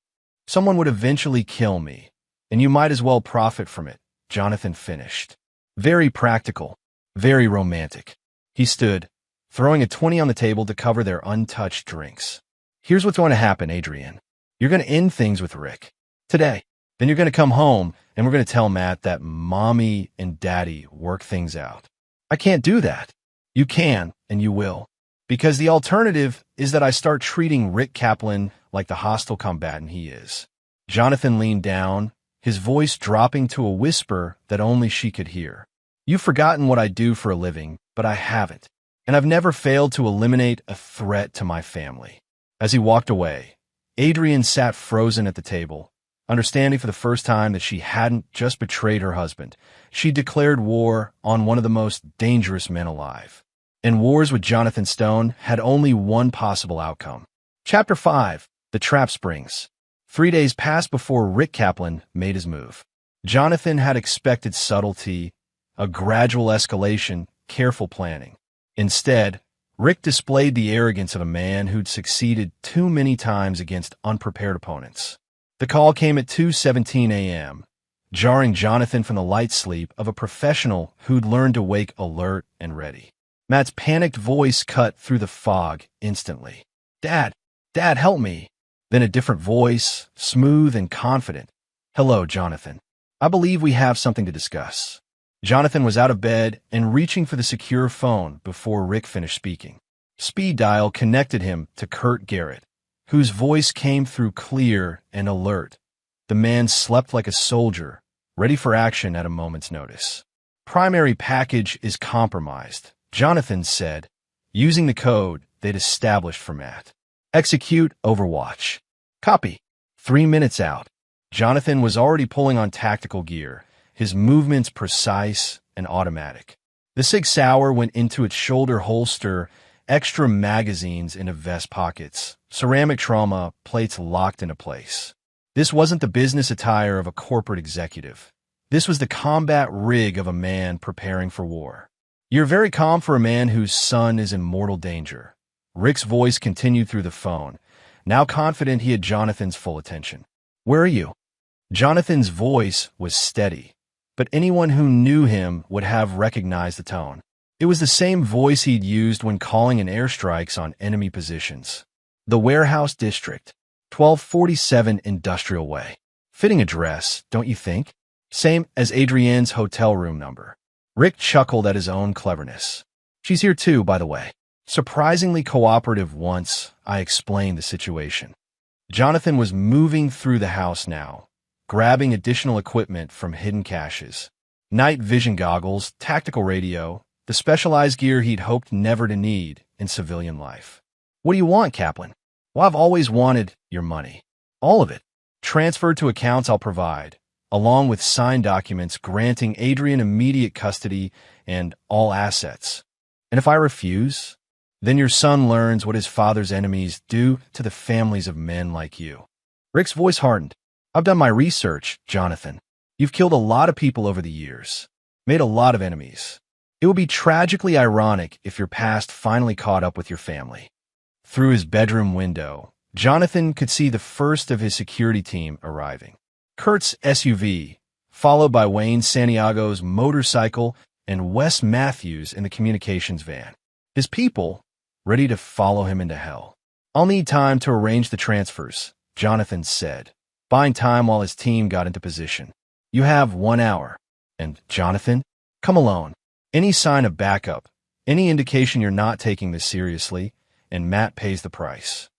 kill me, and you might as well profit from it, Jonathan finished. Very practical, very romantic. He stood, throwing a 20 on the table to cover their untouched drinks. Here's what's going to happen, Adrian. You're going to end things with Rick. Today. Then you're going to come home, and we're going to tell Matt that Mommy and Daddy work things out. I can't do that. You can, and you will. Because the alternative is that I start treating Rick Kaplan like the hostile combatant he is. Jonathan leaned down, his voice dropping to a whisper that only she could hear. You've forgotten what I do for a living, but I haven't. And I've never failed to eliminate a threat to my family. As he walked away, Adrian sat frozen at the table, understanding for the first time that she hadn't just betrayed her husband. She declared war on one of the most dangerous men alive. And wars with Jonathan Stone had only one possible outcome. Chapter 5, The Trap Springs. 3 days passed before Rick Kaplan made his move. Jonathan had expected subtlety, a gradual escalation, careful planning. Instead, Rick displayed the arrogance of a man who'd succeeded too many times against unprepared opponents. The call came at 2:17 a.m., jarring Jonathan from the light sleep of a professional who'd learned to wake alert and ready. Matt's panicked voice cut through the fog instantly. Dad, help me. Then a different voice, smooth and confident. Hello, Jonathan. I believe we have something to discuss. Jonathan was out of bed and reaching for the secure phone before Rick finished speaking. Speed dial connected him to Kurt Garrett, whose voice came through clear and alert. The man slept like a soldier, ready for action at a moment's notice. Primary package is compromised, Jonathan said, using the code they'd established for Matt. Execute Overwatch. Copy. 3 minutes out. Jonathan was already pulling on tactical gear, his movements precise and automatic. The Sig Sauer went into its shoulder holster, extra magazines in a vest pockets, ceramic trauma plates locked into place. This wasn't the business attire of a corporate executive. This was the combat rig of a man preparing for war. You're very calm for a man whose son is in mortal danger. Rick's voice continued through the phone, now confident he had Jonathan's full attention. Where are you? Jonathan's voice was steady, but anyone who knew him would have recognized the tone. It was the same voice he'd used when calling in airstrikes on enemy positions. The Warehouse District, 1247 Industrial Way. Fitting address, don't you think? Same as Adrienne's hotel room number. Rick chuckled at his own cleverness. She's here too, by the way. Surprisingly cooperative once I explained the situation. Jonathan was moving through the house now, grabbing additional equipment from hidden caches. Night vision goggles, tactical radio, the specialized gear he'd hoped never to need in civilian life. What do you want, Kaplan? Well, I've always wanted your money. All of it. Transferred to accounts I'll provide, along with signed documents granting Adrian immediate custody and all assets. And if I refuse, then your son learns what his father's enemies do to the families of men like you. Rick's voice hardened. I've done my research, Jonathan. You've killed a lot of people over the years, made a lot of enemies. It would be tragically ironic if your past finally caught up with your family. Through his bedroom window, Jonathan could see the first of his security team arriving. Kurt's SUV, followed by Wayne Santiago's motorcycle and Wes Matthews in the communications van. His people, ready to follow him into hell. I'll need time to arrange the transfers, Jonathan said, buying time while his team got into position. You have 1 hour. And, Jonathan, come alone. Any sign of backup, any indication you're not taking this seriously, and Matt pays the price.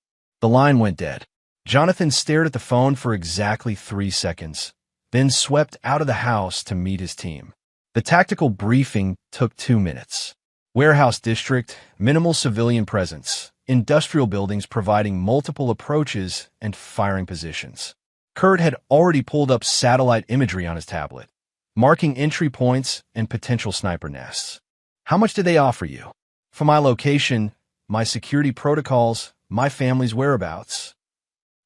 The line went dead. Jonathan stared at the phone for exactly 3 seconds, then swept out of the house to meet his team. The tactical briefing took 2 minutes. Warehouse district, minimal civilian presence, industrial buildings providing multiple approaches and firing positions. Kurt had already pulled up satellite imagery on his tablet, marking entry points and potential sniper nests. How much did they offer you? For my location, my security protocols, my family's whereabouts.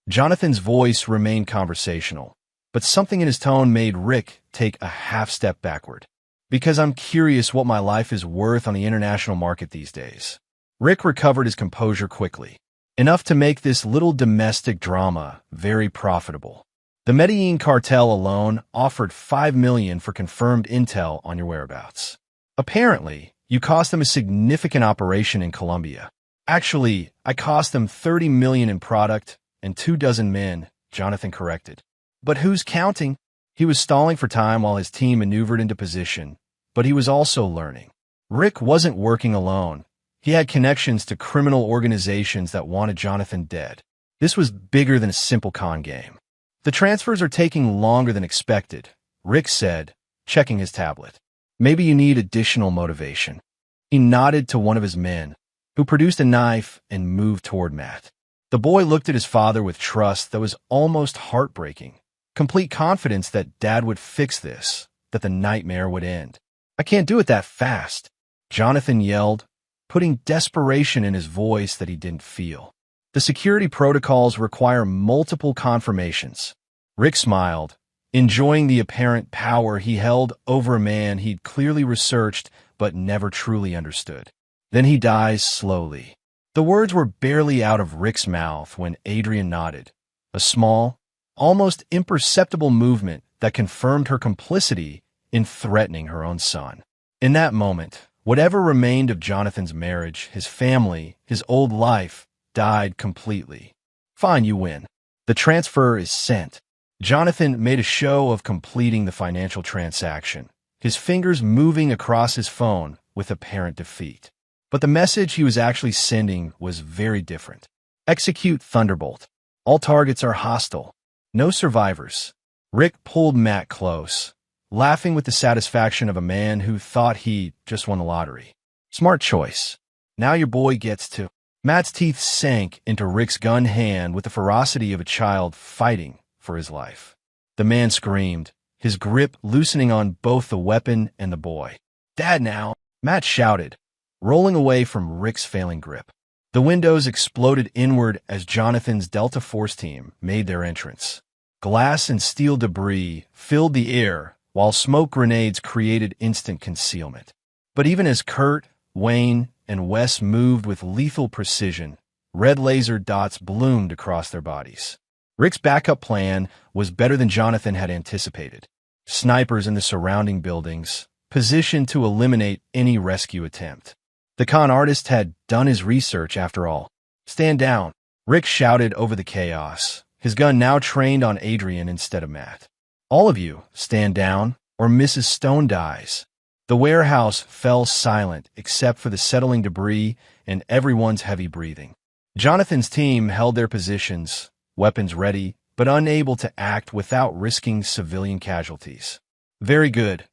Jonathan's voice remained conversational, but something in his tone made Rick take a half step backward. Because I'm curious what my life is worth on the international market these days. Rick recovered his composure quickly, enough to make this little domestic drama very profitable. The Medellin cartel alone offered $5 million for confirmed intel on your whereabouts. Apparently, you cost them a significant operation in Colombia. Actually, I cost them $30 million in product and 24 men, Jonathan corrected. But who's counting? He was stalling for time while his team maneuvered into position, but he was also learning. Rick wasn't working alone. He had connections to criminal organizations that wanted Jonathan dead. This was bigger than a simple con game. The transfers are taking longer than expected, Rick said, checking his tablet. Maybe you need additional motivation. He nodded to one of his men, who produced a knife and moved toward Matt. The boy looked at his father with trust that was almost heartbreaking, complete confidence that Dad would fix this, that the nightmare would end. I can't do it that fast, Jonathan yelled, putting desperation in his voice that he didn't feel. The security protocols require multiple confirmations. Rick smiled, enjoying the apparent power he held over a man he'd clearly researched but never truly understood. Then he dies slowly. The words were barely out of Rick's mouth when Adrian nodded, a small, almost imperceptible movement that confirmed her complicity in threatening her own son. In that moment, whatever remained of Jonathan's marriage, his family, his old life, died completely. Fine, you win. The transfer is sent. Jonathan made a show of completing the financial transaction, his fingers moving across his phone with apparent defeat. But the message he was actually sending was very different. Execute Thunderbolt. All targets are hostile. No survivors. Rick pulled Matt close, laughing with the satisfaction of a man who thought he just won the lottery. Smart choice. Now your boy gets to. Matt's teeth sank into Rick's gun hand with the ferocity of a child fighting for his life. The man screamed, his grip loosening on both the weapon and the boy. Dad now, Matt shouted, rolling away from Rick's failing grip. The windows exploded inward as Jonathan's Delta Force team made their entrance. Glass and steel debris filled the air, while smoke grenades created instant concealment. But even as Kurt, Wayne, and Wes moved with lethal precision, red laser dots bloomed across their bodies. Rick's backup plan was better than Jonathan had anticipated. Snipers in the surrounding buildings, positioned to eliminate any rescue attempt. The con artist had done his research after all. Stand down, Rick shouted over the chaos, his gun now trained on Adrian instead of Matt. All of you, stand down, or Mrs. Stone dies. The warehouse fell silent except for the settling debris and everyone's heavy breathing. Jonathan's team held their positions, weapons ready, but unable to act without risking civilian casualties. Very good,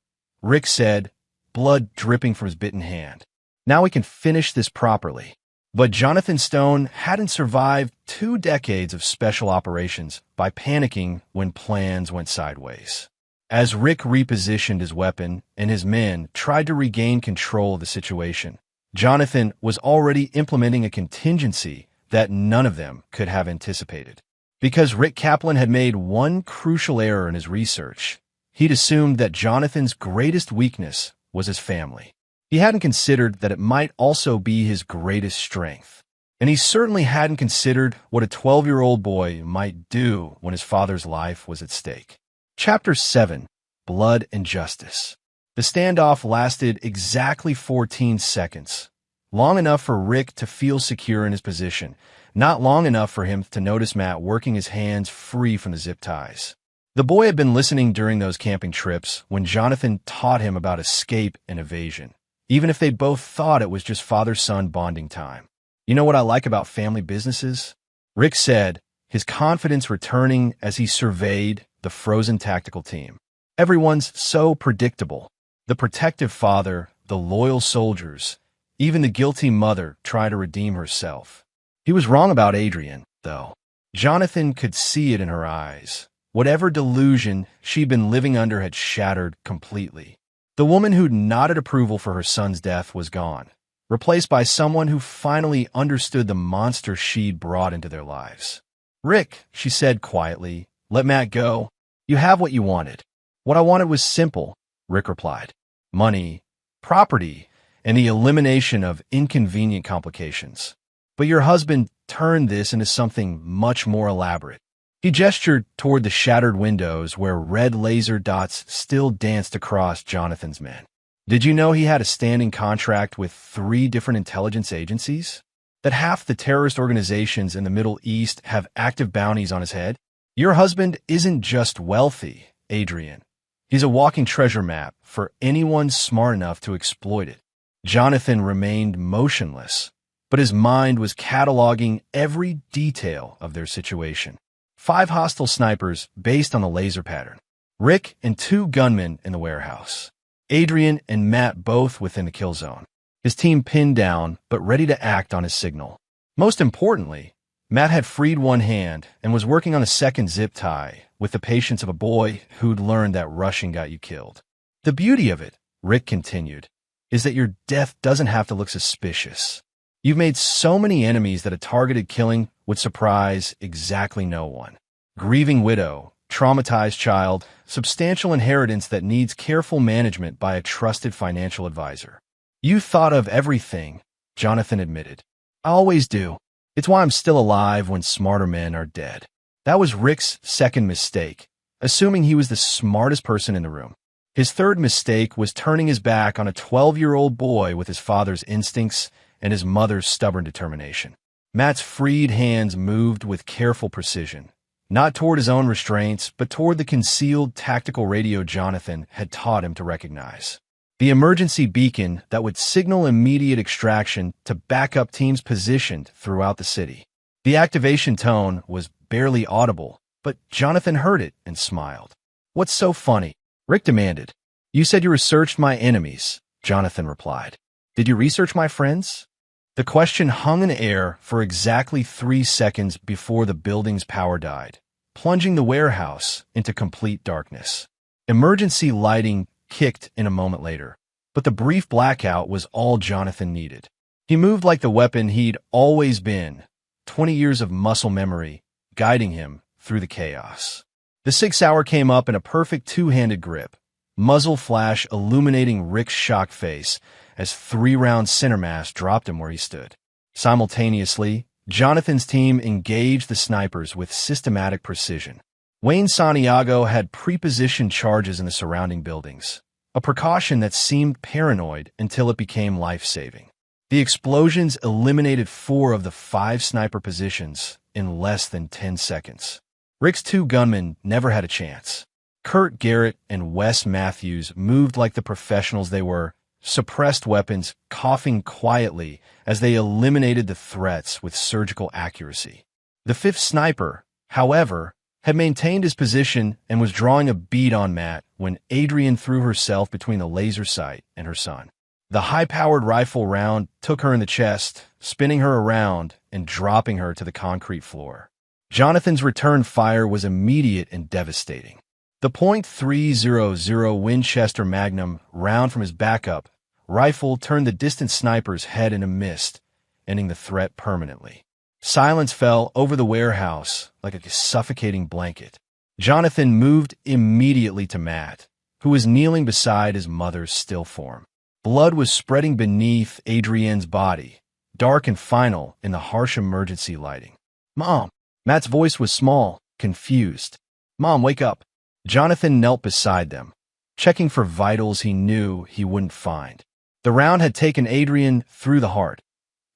Rick said, blood dripping from his bitten hand. Now we can finish this properly. But Jonathan Stone hadn't survived 2 decades of special operations by panicking when plans went sideways. As Rick repositioned his weapon and his men tried to regain control of the situation, Jonathan was already implementing a contingency that none of them could have anticipated. Because Rick Kaplan had made one crucial error in his research, he'd assumed that Jonathan's greatest weakness was his family. He hadn't considered that it might also be his greatest strength. And he certainly hadn't considered what a 12-year-old boy might do when his father's life was at stake. Chapter 7, Blood and Justice. The standoff lasted exactly 14 seconds, long enough for Rick to feel secure in his position, not long enough for him to notice Matt working his hands free from the zip ties. The boy had been listening during those camping trips when Jonathan taught him about escape and evasion, even if they both thought it was just father-son bonding time. You know what I like about family businesses? Rick said, his confidence returning as he surveyed the frozen tactical team. Everyone's so predictable. The protective father, the loyal soldiers, even the guilty mother try to redeem herself. He was wrong about Adrian, though. Jonathan could see it in her eyes. Whatever delusion she'd been living under had shattered completely. The woman who'd nodded approval for her son's death was gone, replaced by someone who finally understood the monster she'd brought into their lives. Rick, she said quietly, let Matt go. You have what you wanted. What I wanted was simple, Rick replied. Money, property, and the elimination of inconvenient complications. But your husband turned this into something much more elaborate. He gestured toward the shattered windows where red laser dots still danced across Jonathan's men. Did you know he had a standing contract with 3 different intelligence agencies? That half the terrorist organizations in the Middle East have active bounties on his head? Your husband isn't just wealthy, Adrian. He's a walking treasure map for anyone smart enough to exploit it. Jonathan remained motionless, but his mind was cataloging every detail of their situation. 5 hostile snipers based on the laser pattern. Rick and 2 gunmen in the warehouse. Adrian and Matt both within the kill zone. His team pinned down, but ready to act on his signal. Most importantly, Matt had freed one hand and was working on a second zip tie with the patience of a boy who'd learned that rushing got you killed. The beauty of it, Rick continued, is that your death doesn't have to look suspicious. You've made so many enemies that a targeted killing would surprise exactly no one. Grieving widow, traumatized child, substantial inheritance that needs careful management by a trusted financial advisor. You thought of everything, Jonathan admitted. I always do. It's why I'm still alive when smarter men are dead. That was Rick's second mistake, assuming he was the smartest person in the room. His third mistake was turning his back on a 12-year-old boy with his father's instincts and his mother's stubborn determination. Matt's freed hands moved with careful precision, not toward his own restraints, but toward the concealed tactical radio Jonathan had taught him to recognize. the emergency beacon that would signal immediate extraction to back up teams positioned throughout the city. The activation tone was barely audible, but Jonathan heard it and smiled. "What's so funny?" Rick demanded. "You said you researched my enemies," Jonathan replied. "Did you research my friends?" The question hung in air for exactly 3 seconds before the building's power died, plunging the warehouse into complete darkness. Emergency lighting kicked in a moment later, but the brief blackout was all Jonathan needed. He moved like the weapon he'd always been, 20 years of muscle memory guiding him through the chaos. The 6-hour came up in a perfect two-handed grip, muzzle flash illuminating Rick's shocked face as 3-round center mass dropped him where he stood. Simultaneously, Jonathan's team engaged the snipers with systematic precision. Wayne Santiago had pre-positioned charges in the surrounding buildings, a precaution that seemed paranoid until it became life-saving. The explosions eliminated 4 of the 5 sniper positions in less than 10 seconds. Rick's 2 gunmen never had a chance. Kurt Garrett and Wes Matthews moved like the professionals they were, suppressed weapons, coughing quietly as they eliminated the threats with surgical accuracy. The 5th sniper, however, had maintained his position and was drawing a bead on Matt when Adrienne threw herself between the laser sight and her son. The high-powered rifle round took her in the chest, spinning her around and dropping her to the concrete floor. Jonathan's return fire was immediate and devastating. The .300 Winchester Magnum round from his backup rifle turned the distant sniper's head in a mist, ending the threat permanently. Silence fell over the warehouse like a suffocating blanket. Jonathan moved immediately to Matt, who was kneeling beside his mother's still form. Blood was spreading beneath Adrienne's body, dark and final in the harsh emergency lighting. "Mom!" Matt's voice was small, confused. "Mom, wake up!" Jonathan knelt beside them, checking for vitals he knew he wouldn't find. The round had taken Adrienne through the heart.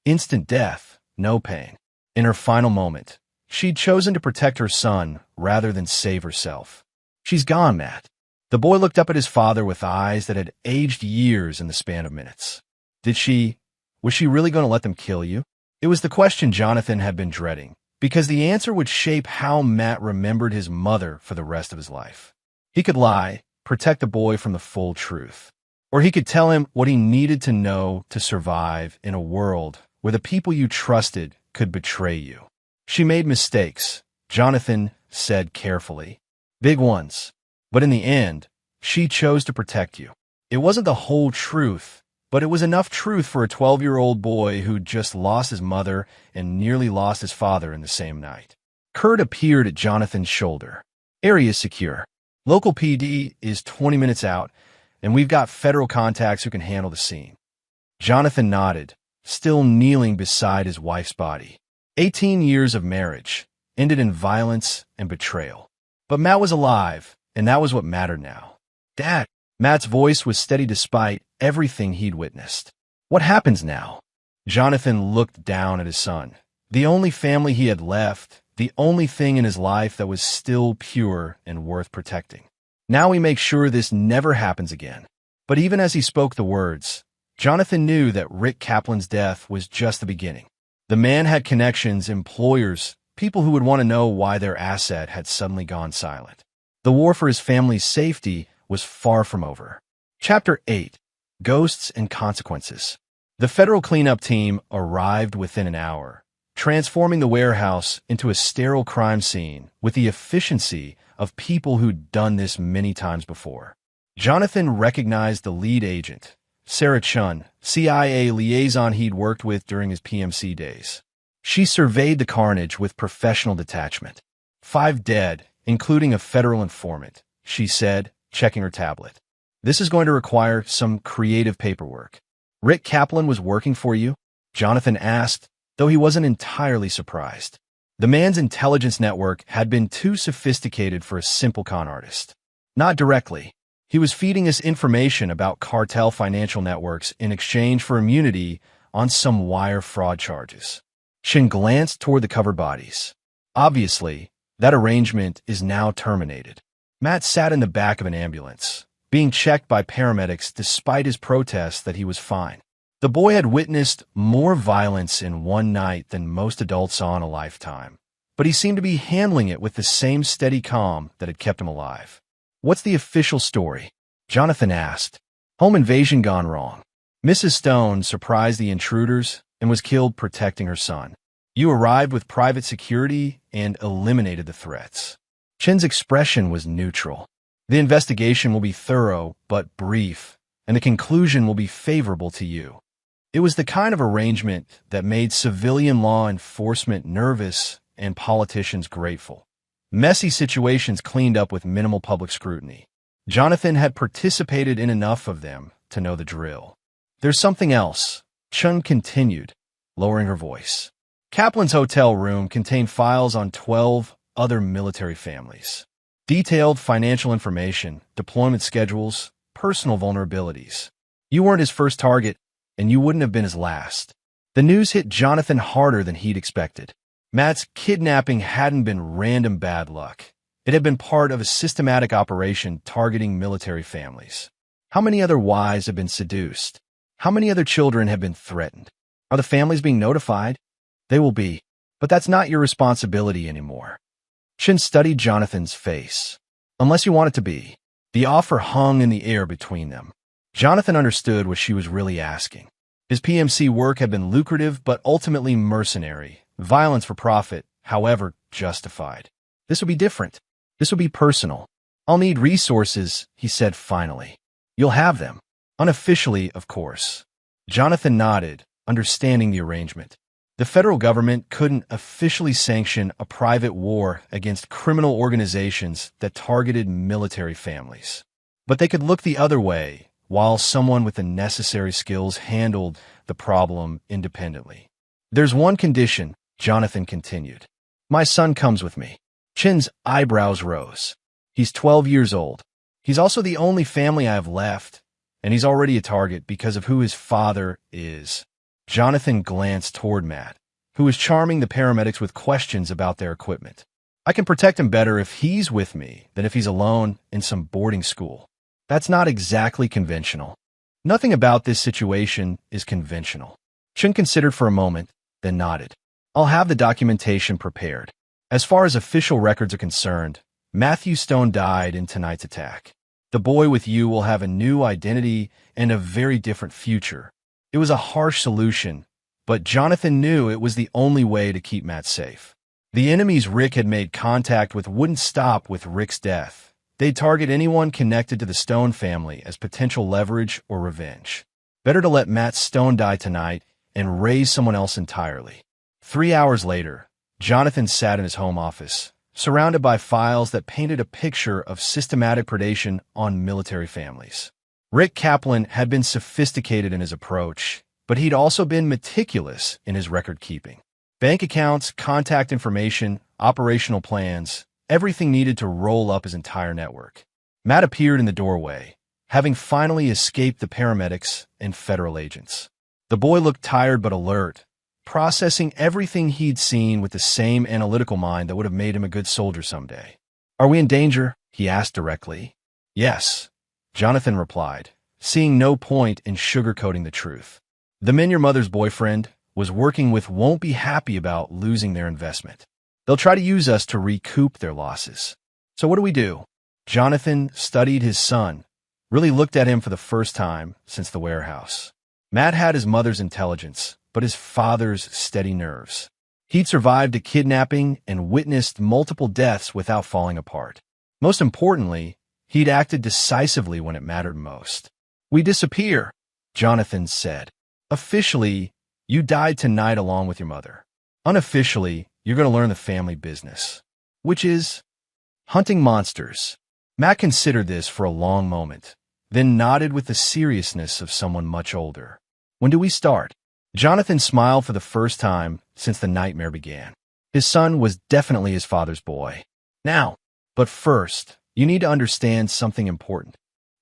Instant death, no pain. In her final moment, she'd chosen to protect her son rather than save herself. "She's gone, Matt." The boy looked up at his father with eyes that had aged years in the span of minutes. Was she really going to let them kill you? It was the question Jonathan had been dreading, because the answer would shape how Matt remembered his mother for the rest of his life. He could lie, protect the boy from the full truth. Or he could tell him what he needed to know to survive in a world where the people you trusted could betray you. "She made mistakes," Jonathan said carefully. "Big ones. But in the end, she chose to protect you." It wasn't the whole truth, but it was enough truth for a 12-year-old boy who'd just lost his mother and nearly lost his father in the same night. Kurt appeared at Jonathan's shoulder. "Area secure. Local PD is 20 minutes out, and we've got federal contacts who can handle the scene." Jonathan nodded, still kneeling beside his wife's body. 18 years of marriage ended in violence and betrayal. But Matt was alive, and that was what mattered now. "Dad!" Matt's voice was steady despite everything he'd witnessed. "What happens now?" Jonathan looked down at his son. The only family he had left, the only thing in his life that was still pure and worth protecting. "Now we make sure this never happens again." But even as he spoke the words, Jonathan knew that Rick Kaplan's death was just the beginning. The man had connections, employers, people who would want to know why their asset had suddenly gone silent. The war for his family's safety was far from over. Chapter 8: Ghosts and Consequences. The federal cleanup team arrived within an hour, transforming the warehouse into a sterile crime scene with the efficiency of people who'd done this many times before. Jonathan recognized the lead agent, Sarah Chun, CIA liaison he'd worked with during his PMC days. She surveyed the carnage with professional detachment. 5 dead, including a federal informant, she said, checking her tablet. "This is going to require some creative paperwork." "Rick Kaplan was working for you?" Jonathan asked, though he wasn't entirely surprised. The man's intelligence network had been too sophisticated for a simple con artist. "Not directly. He was feeding us information about cartel financial networks in exchange for immunity on some wire fraud charges." Shin glanced toward the covered bodies. "Obviously, that arrangement is now terminated." Matt sat in the back of an ambulance, being checked by paramedics despite his protests that he was fine. The boy had witnessed more violence in one night than most adults saw in a lifetime, but he seemed to be handling it with the same steady calm that had kept him alive. "What's the official story?" Jonathan asked. "Home invasion gone wrong. Mrs. Stone surprised the intruders and was killed protecting her son. You arrived with private security and eliminated the threats." Chen's expression was neutral. "The investigation will be thorough but brief, and the conclusion will be favorable to you." It was the kind of arrangement that made civilian law enforcement nervous and politicians grateful. Messy situations cleaned up with minimal public scrutiny. Jonathan had participated in enough of them to know the drill. "There's something else," Chun continued, lowering her voice. "Kaplan's hotel room contained files on 12 other military families. Detailed financial information, deployment schedules, personal vulnerabilities. You weren't his first target, and you wouldn't have been his last." The news hit Jonathan harder than he'd expected. Matt's kidnapping hadn't been random bad luck. It had been part of a systematic operation targeting military families. How many other wives have been seduced? How many other children have been threatened? Are the families being notified? They will be, but that's not your responsibility anymore. Chin studied Jonathan's face. "Unless you want it to be." The offer hung in the air between them. Jonathan understood what she was really asking. His PMC work had been lucrative but ultimately mercenary, violence for profit, however justified. "This will be different. This will be personal. I'll need resources," he said finally. "You'll have them. Unofficially, of course." Jonathan nodded, understanding the arrangement. The federal government couldn't officially sanction a private war against criminal organizations that targeted military families. But they could look the other way while someone with the necessary skills handled the problem independently. "There's one condition," Jonathan continued. "My son comes with me." Chin's eyebrows rose. "He's 12 years old. He's also the only family I have left, and he's already a target because of who his father is." Jonathan glanced toward Matt, who was charming the paramedics with questions about their equipment. "I can protect him better if he's with me than if he's alone in some boarding school. That's not exactly conventional." "Nothing about this situation is conventional." Chin considered for a moment, then nodded. "I'll have the documentation prepared. As far as official records are concerned, Matthew Stone died in tonight's attack. The boy with you will have a new identity and a very different future." It was a harsh solution, but Jonathan knew it was the only way to keep Matt safe. The enemies Rick had made contact with wouldn't stop with Rick's death. They'd target anyone connected to the Stone family as potential leverage or revenge. Better to let Matt Stone die tonight and raise someone else entirely. 3 hours later, Jonathan sat in his home office, surrounded by files that painted a picture of systematic predation on military families. Rick Kaplan had been sophisticated in his approach, but he'd also been meticulous in his record-keeping. Bank accounts, contact information, operational plans, everything needed to roll up his entire network. Matt appeared in the doorway, having finally escaped the paramedics and federal agents. The boy looked tired but alert, processing everything he'd seen with the same analytical mind that would have made him a good soldier someday. "Are we in danger?" he asked directly. "Yes," Jonathan replied, seeing no point in sugarcoating the truth. "The men your mother's boyfriend was working with won't be happy about losing their investment. They'll try to use us to recoup their losses. So what do we do?" Jonathan studied his son, really looked at him for the first time since the warehouse. Matt had his mother's intelligence, but his father's steady nerves. He'd survived a kidnapping and witnessed multiple deaths without falling apart. Most importantly, he'd acted decisively when it mattered most. "We disappear," Jonathan said. "Officially, you died tonight along with your mother. Unofficially, you're going to learn the family business." "Which is?" "Hunting monsters." Matt considered this for a long moment, then nodded with the seriousness of someone much older. "When do we start?" Jonathan smiled for the first time since the nightmare began. His son was definitely his father's boy. "Now, but first, you need to understand something important."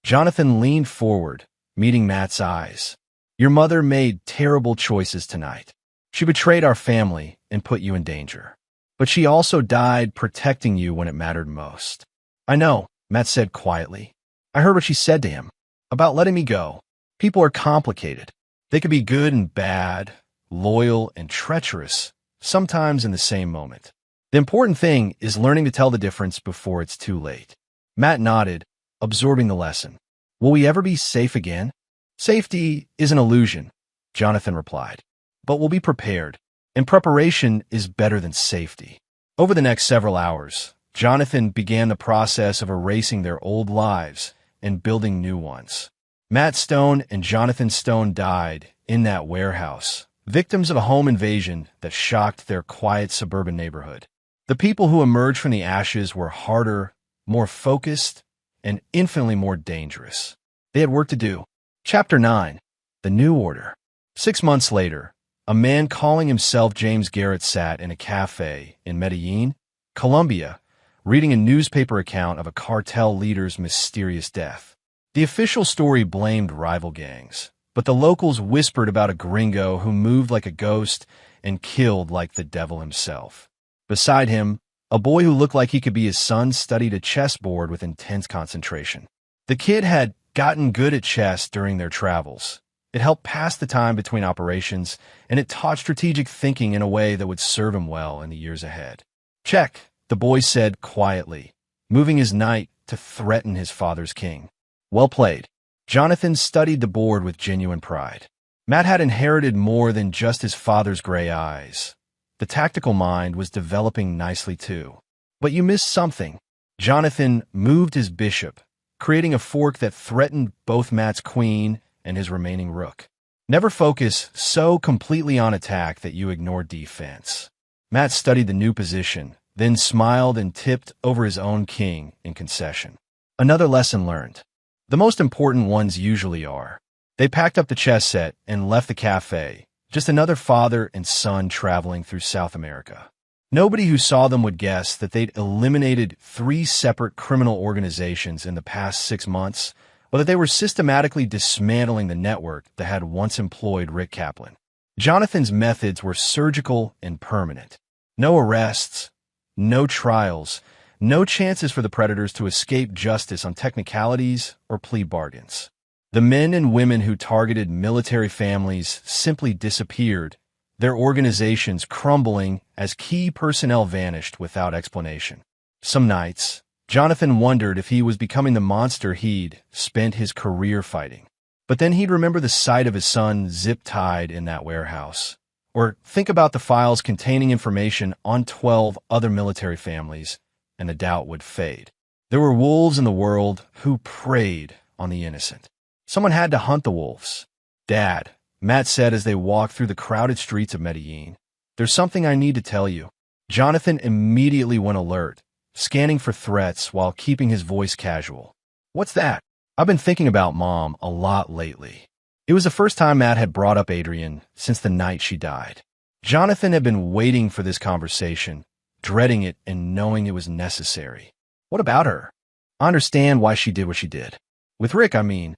Jonathan leaned forward, meeting Matt's eyes. "Your mother made terrible choices tonight. She betrayed our family and put you in danger. But she also died protecting you when it mattered most." "I know," Matt said quietly. I heard what she said to him about letting me go. People are complicated. They could be good and bad, loyal and treacherous, sometimes in the same moment. The important thing is learning to tell the difference before it's too late. Matt nodded, absorbing the lesson. Will we ever be safe again? Safety is an illusion, Jonathan replied. But we'll be prepared, and preparation is better than safety. Over the next several hours, Jonathan began the process of erasing their old lives and building new ones. Matt Stone and Jonathan Stone died in that warehouse, victims of a home invasion that shocked their quiet suburban neighborhood. The people who emerged from the ashes were harder, more focused, and infinitely more dangerous. They had work to do. Chapter 9. The New Order. 6 months later, a man calling himself James Garrett sat in a cafe in Medellin, Colombia, reading a newspaper account of a cartel leader's mysterious death. The official story blamed rival gangs, but the locals whispered about a gringo who moved like a ghost and killed like the devil himself. Beside him, a boy who looked like he could be his son studied a chessboard with intense concentration. The kid had gotten good at chess during their travels. It helped pass the time between operations, and it taught strategic thinking in a way that would serve him well in the years ahead. Check, the boy said quietly, moving his knight to threaten his father's king. Well played. Jonathan studied the board with genuine pride. Matt had inherited more than just his father's gray eyes. The tactical mind was developing nicely too. But you missed something. Jonathan moved his bishop, creating a fork that threatened both Matt's queen and his remaining rook. Never focus so completely on attack that you ignore defense. Matt studied the new position, then smiled and tipped over his own king in concession. Another lesson learned. The most important ones usually are. They packed up the chess set and left the cafe, just another father and son traveling through South America. Nobody who saw them would guess that they'd eliminated 3 separate criminal organizations in the past 6 months, or that they were systematically dismantling the network that had once employed Rick Kaplan. Jonathan's methods were surgical and permanent. No arrests, no trials, no chances for the predators to escape justice on technicalities or plea bargains. The men and women who targeted military families simply disappeared, their organizations crumbling as key personnel vanished without explanation. Some nights, Jonathan wondered if he was becoming the monster he'd spent his career fighting. But then he'd remember the sight of his son zip-tied in that warehouse, or think about the files containing information on 12 other military families, and the doubt would fade. There were wolves in the world who preyed on the innocent. Someone had to hunt the wolves. Dad, Matt said as they walked through the crowded streets of Medellin, there's something I need to tell you. Jonathan immediately went alert, scanning for threats while keeping his voice casual. What's that? I've been thinking about Mom a lot lately. It was the first time Matt had brought up Adrian since the night she died. Jonathan had been waiting for this conversation, dreading it and knowing it was necessary. What about her? I understand why she did what she did. With Rick, I mean.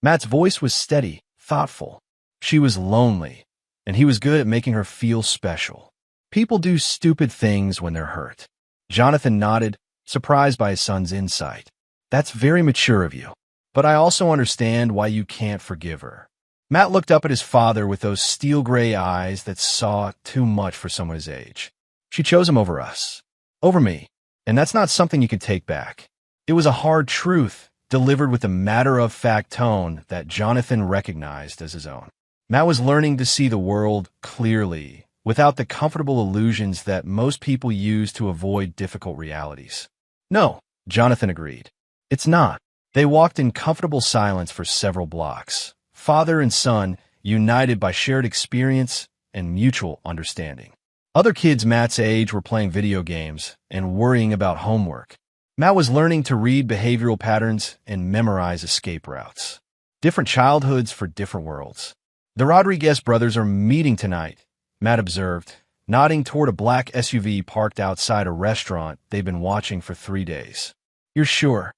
Matt's voice was steady, thoughtful. She was lonely, and he was good at making her feel special. People do stupid things when they're hurt. Jonathan nodded, surprised by his son's insight. That's very mature of you. But I also understand why you can't forgive her. Matt looked up at his father with those steel gray eyes that saw too much for someone his age. She chose him over us. Over me. And that's not something you can take back. It was a hard truth, delivered with a matter-of-fact tone that Jonathan recognized as his own. Matt was learning to see the world clearly, without the comfortable illusions that most people use to avoid difficult realities. No, Jonathan agreed. It's not. They walked in comfortable silence for several blocks, father and son united by shared experience and mutual understanding. Other kids Matt's age were playing video games and worrying about homework. Matt was learning to read behavioral patterns and memorize escape routes. Different childhoods for different worlds. The Rodriguez brothers are meeting tonight, Matt observed, nodding toward a black SUV parked outside a restaurant they've been watching for 3 days. You're sure?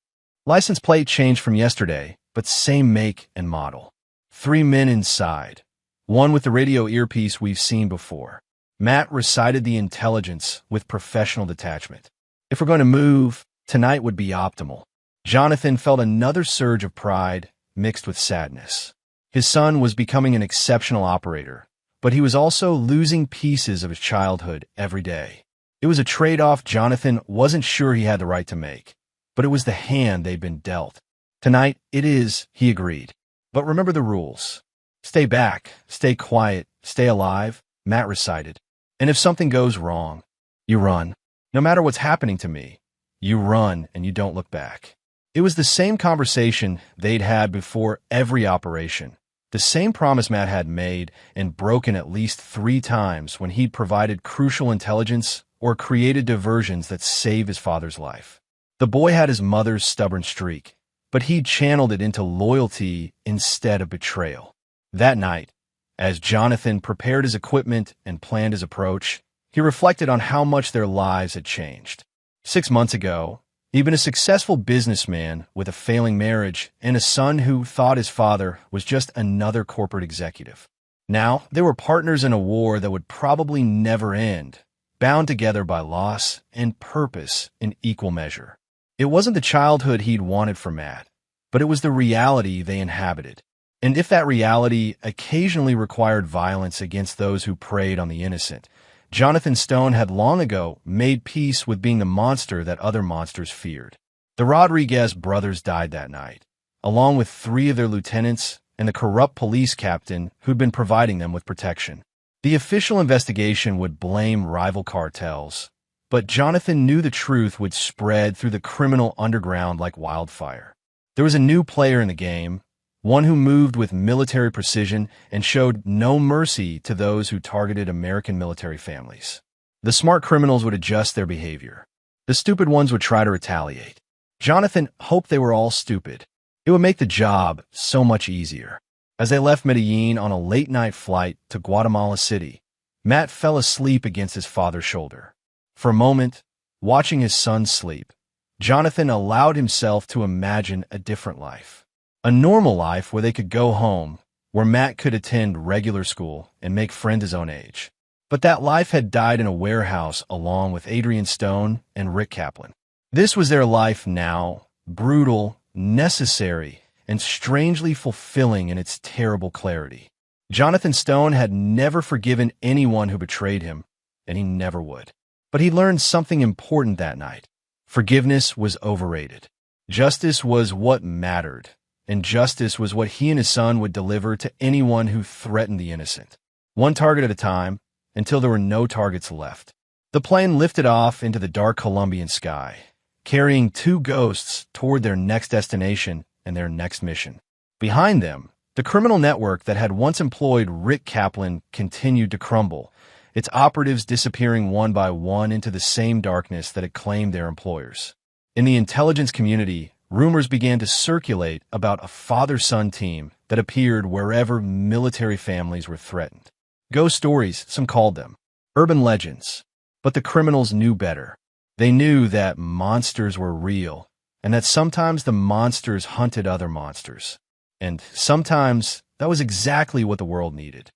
License plate changed from yesterday, but same make and model. 3 men inside, one with the radio earpiece we've seen before. Matt recited the intelligence with professional detachment. If we're going to move, tonight would be optimal. Jonathan felt another surge of pride mixed with sadness. His son was becoming an exceptional operator, but he was also losing pieces of his childhood every day. It was a trade-off Jonathan wasn't sure he had the right to make, but it was the hand they'd been dealt. Tonight, it is, he agreed. But remember the rules. Stay back, stay quiet, stay alive, Matt recited. And if something goes wrong, you run. No matter what's happening to me, you run and you don't look back. It was the same conversation they'd had before every operation. The same promise Matt had made and broken at least 3 times when he'd provided crucial intelligence or created diversions that saved his father's life. The boy had his mother's stubborn streak, but he'd channeled it into loyalty instead of betrayal. That night, as Jonathan prepared his equipment and planned his approach, he reflected on how much their lives had changed. 6 months ago, he'd been a successful businessman with a failing marriage and a son who thought his father was just another corporate executive. Now, they were partners in a war that would probably never end, bound together by loss and purpose in equal measure. It wasn't the childhood he'd wanted for Matt, but it was the reality they inhabited. And if that reality occasionally required violence against those who preyed on the innocent, Jonathan Stone had long ago made peace with being the monster that other monsters feared. The Rodriguez brothers died that night, along with 3 of their lieutenants and the corrupt police captain who'd been providing them with protection. The official investigation would blame rival cartels, but Jonathan knew the truth would spread through the criminal underground like wildfire. There was a new player in the game, one who moved with military precision and showed no mercy to those who targeted American military families. The smart criminals would adjust their behavior. The stupid ones would try to retaliate. Jonathan hoped they were all stupid. It would make the job so much easier. As they left Medellin on a late-night flight to Guatemala City, Matt fell asleep against his father's shoulder. For a moment, watching his son sleep, Jonathan allowed himself to imagine a different life. A normal life where they could go home, where Matt could attend regular school and make friends his own age. But that life had died in a warehouse along with Adrian Stone and Rick Kaplan. This was their life now, brutal, necessary, and strangely fulfilling in its terrible clarity. Jonathan Stone had never forgiven anyone who betrayed him, and he never would. But he learned something important that night. Forgiveness was overrated. Justice was what mattered, and justice was what he and his son would deliver to anyone who threatened the innocent. One target at a time, until there were no targets left. The plane lifted off into the dark Colombian sky, carrying 2 ghosts toward their next destination and their next mission. Behind them, the criminal network that had once employed Rick Kaplan continued to crumble, its operatives disappearing one by one into the same darkness that had claimed their employers. In the intelligence community, rumors began to circulate about a father-son team that appeared wherever military families were threatened. Ghost stories, some called them. Urban legends. But the criminals knew better. They knew that monsters were real, and that sometimes the monsters hunted other monsters. And sometimes that was exactly what the world needed.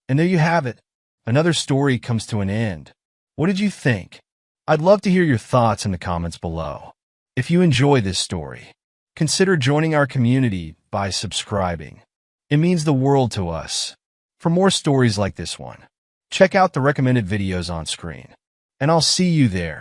And there you have it. Another story comes to an end. What did you think? I'd love to hear your thoughts in the comments below. If you enjoy this story, consider joining our community by subscribing. It means the world to us. For more stories like this one, check out the recommended videos on screen, and I'll see you there.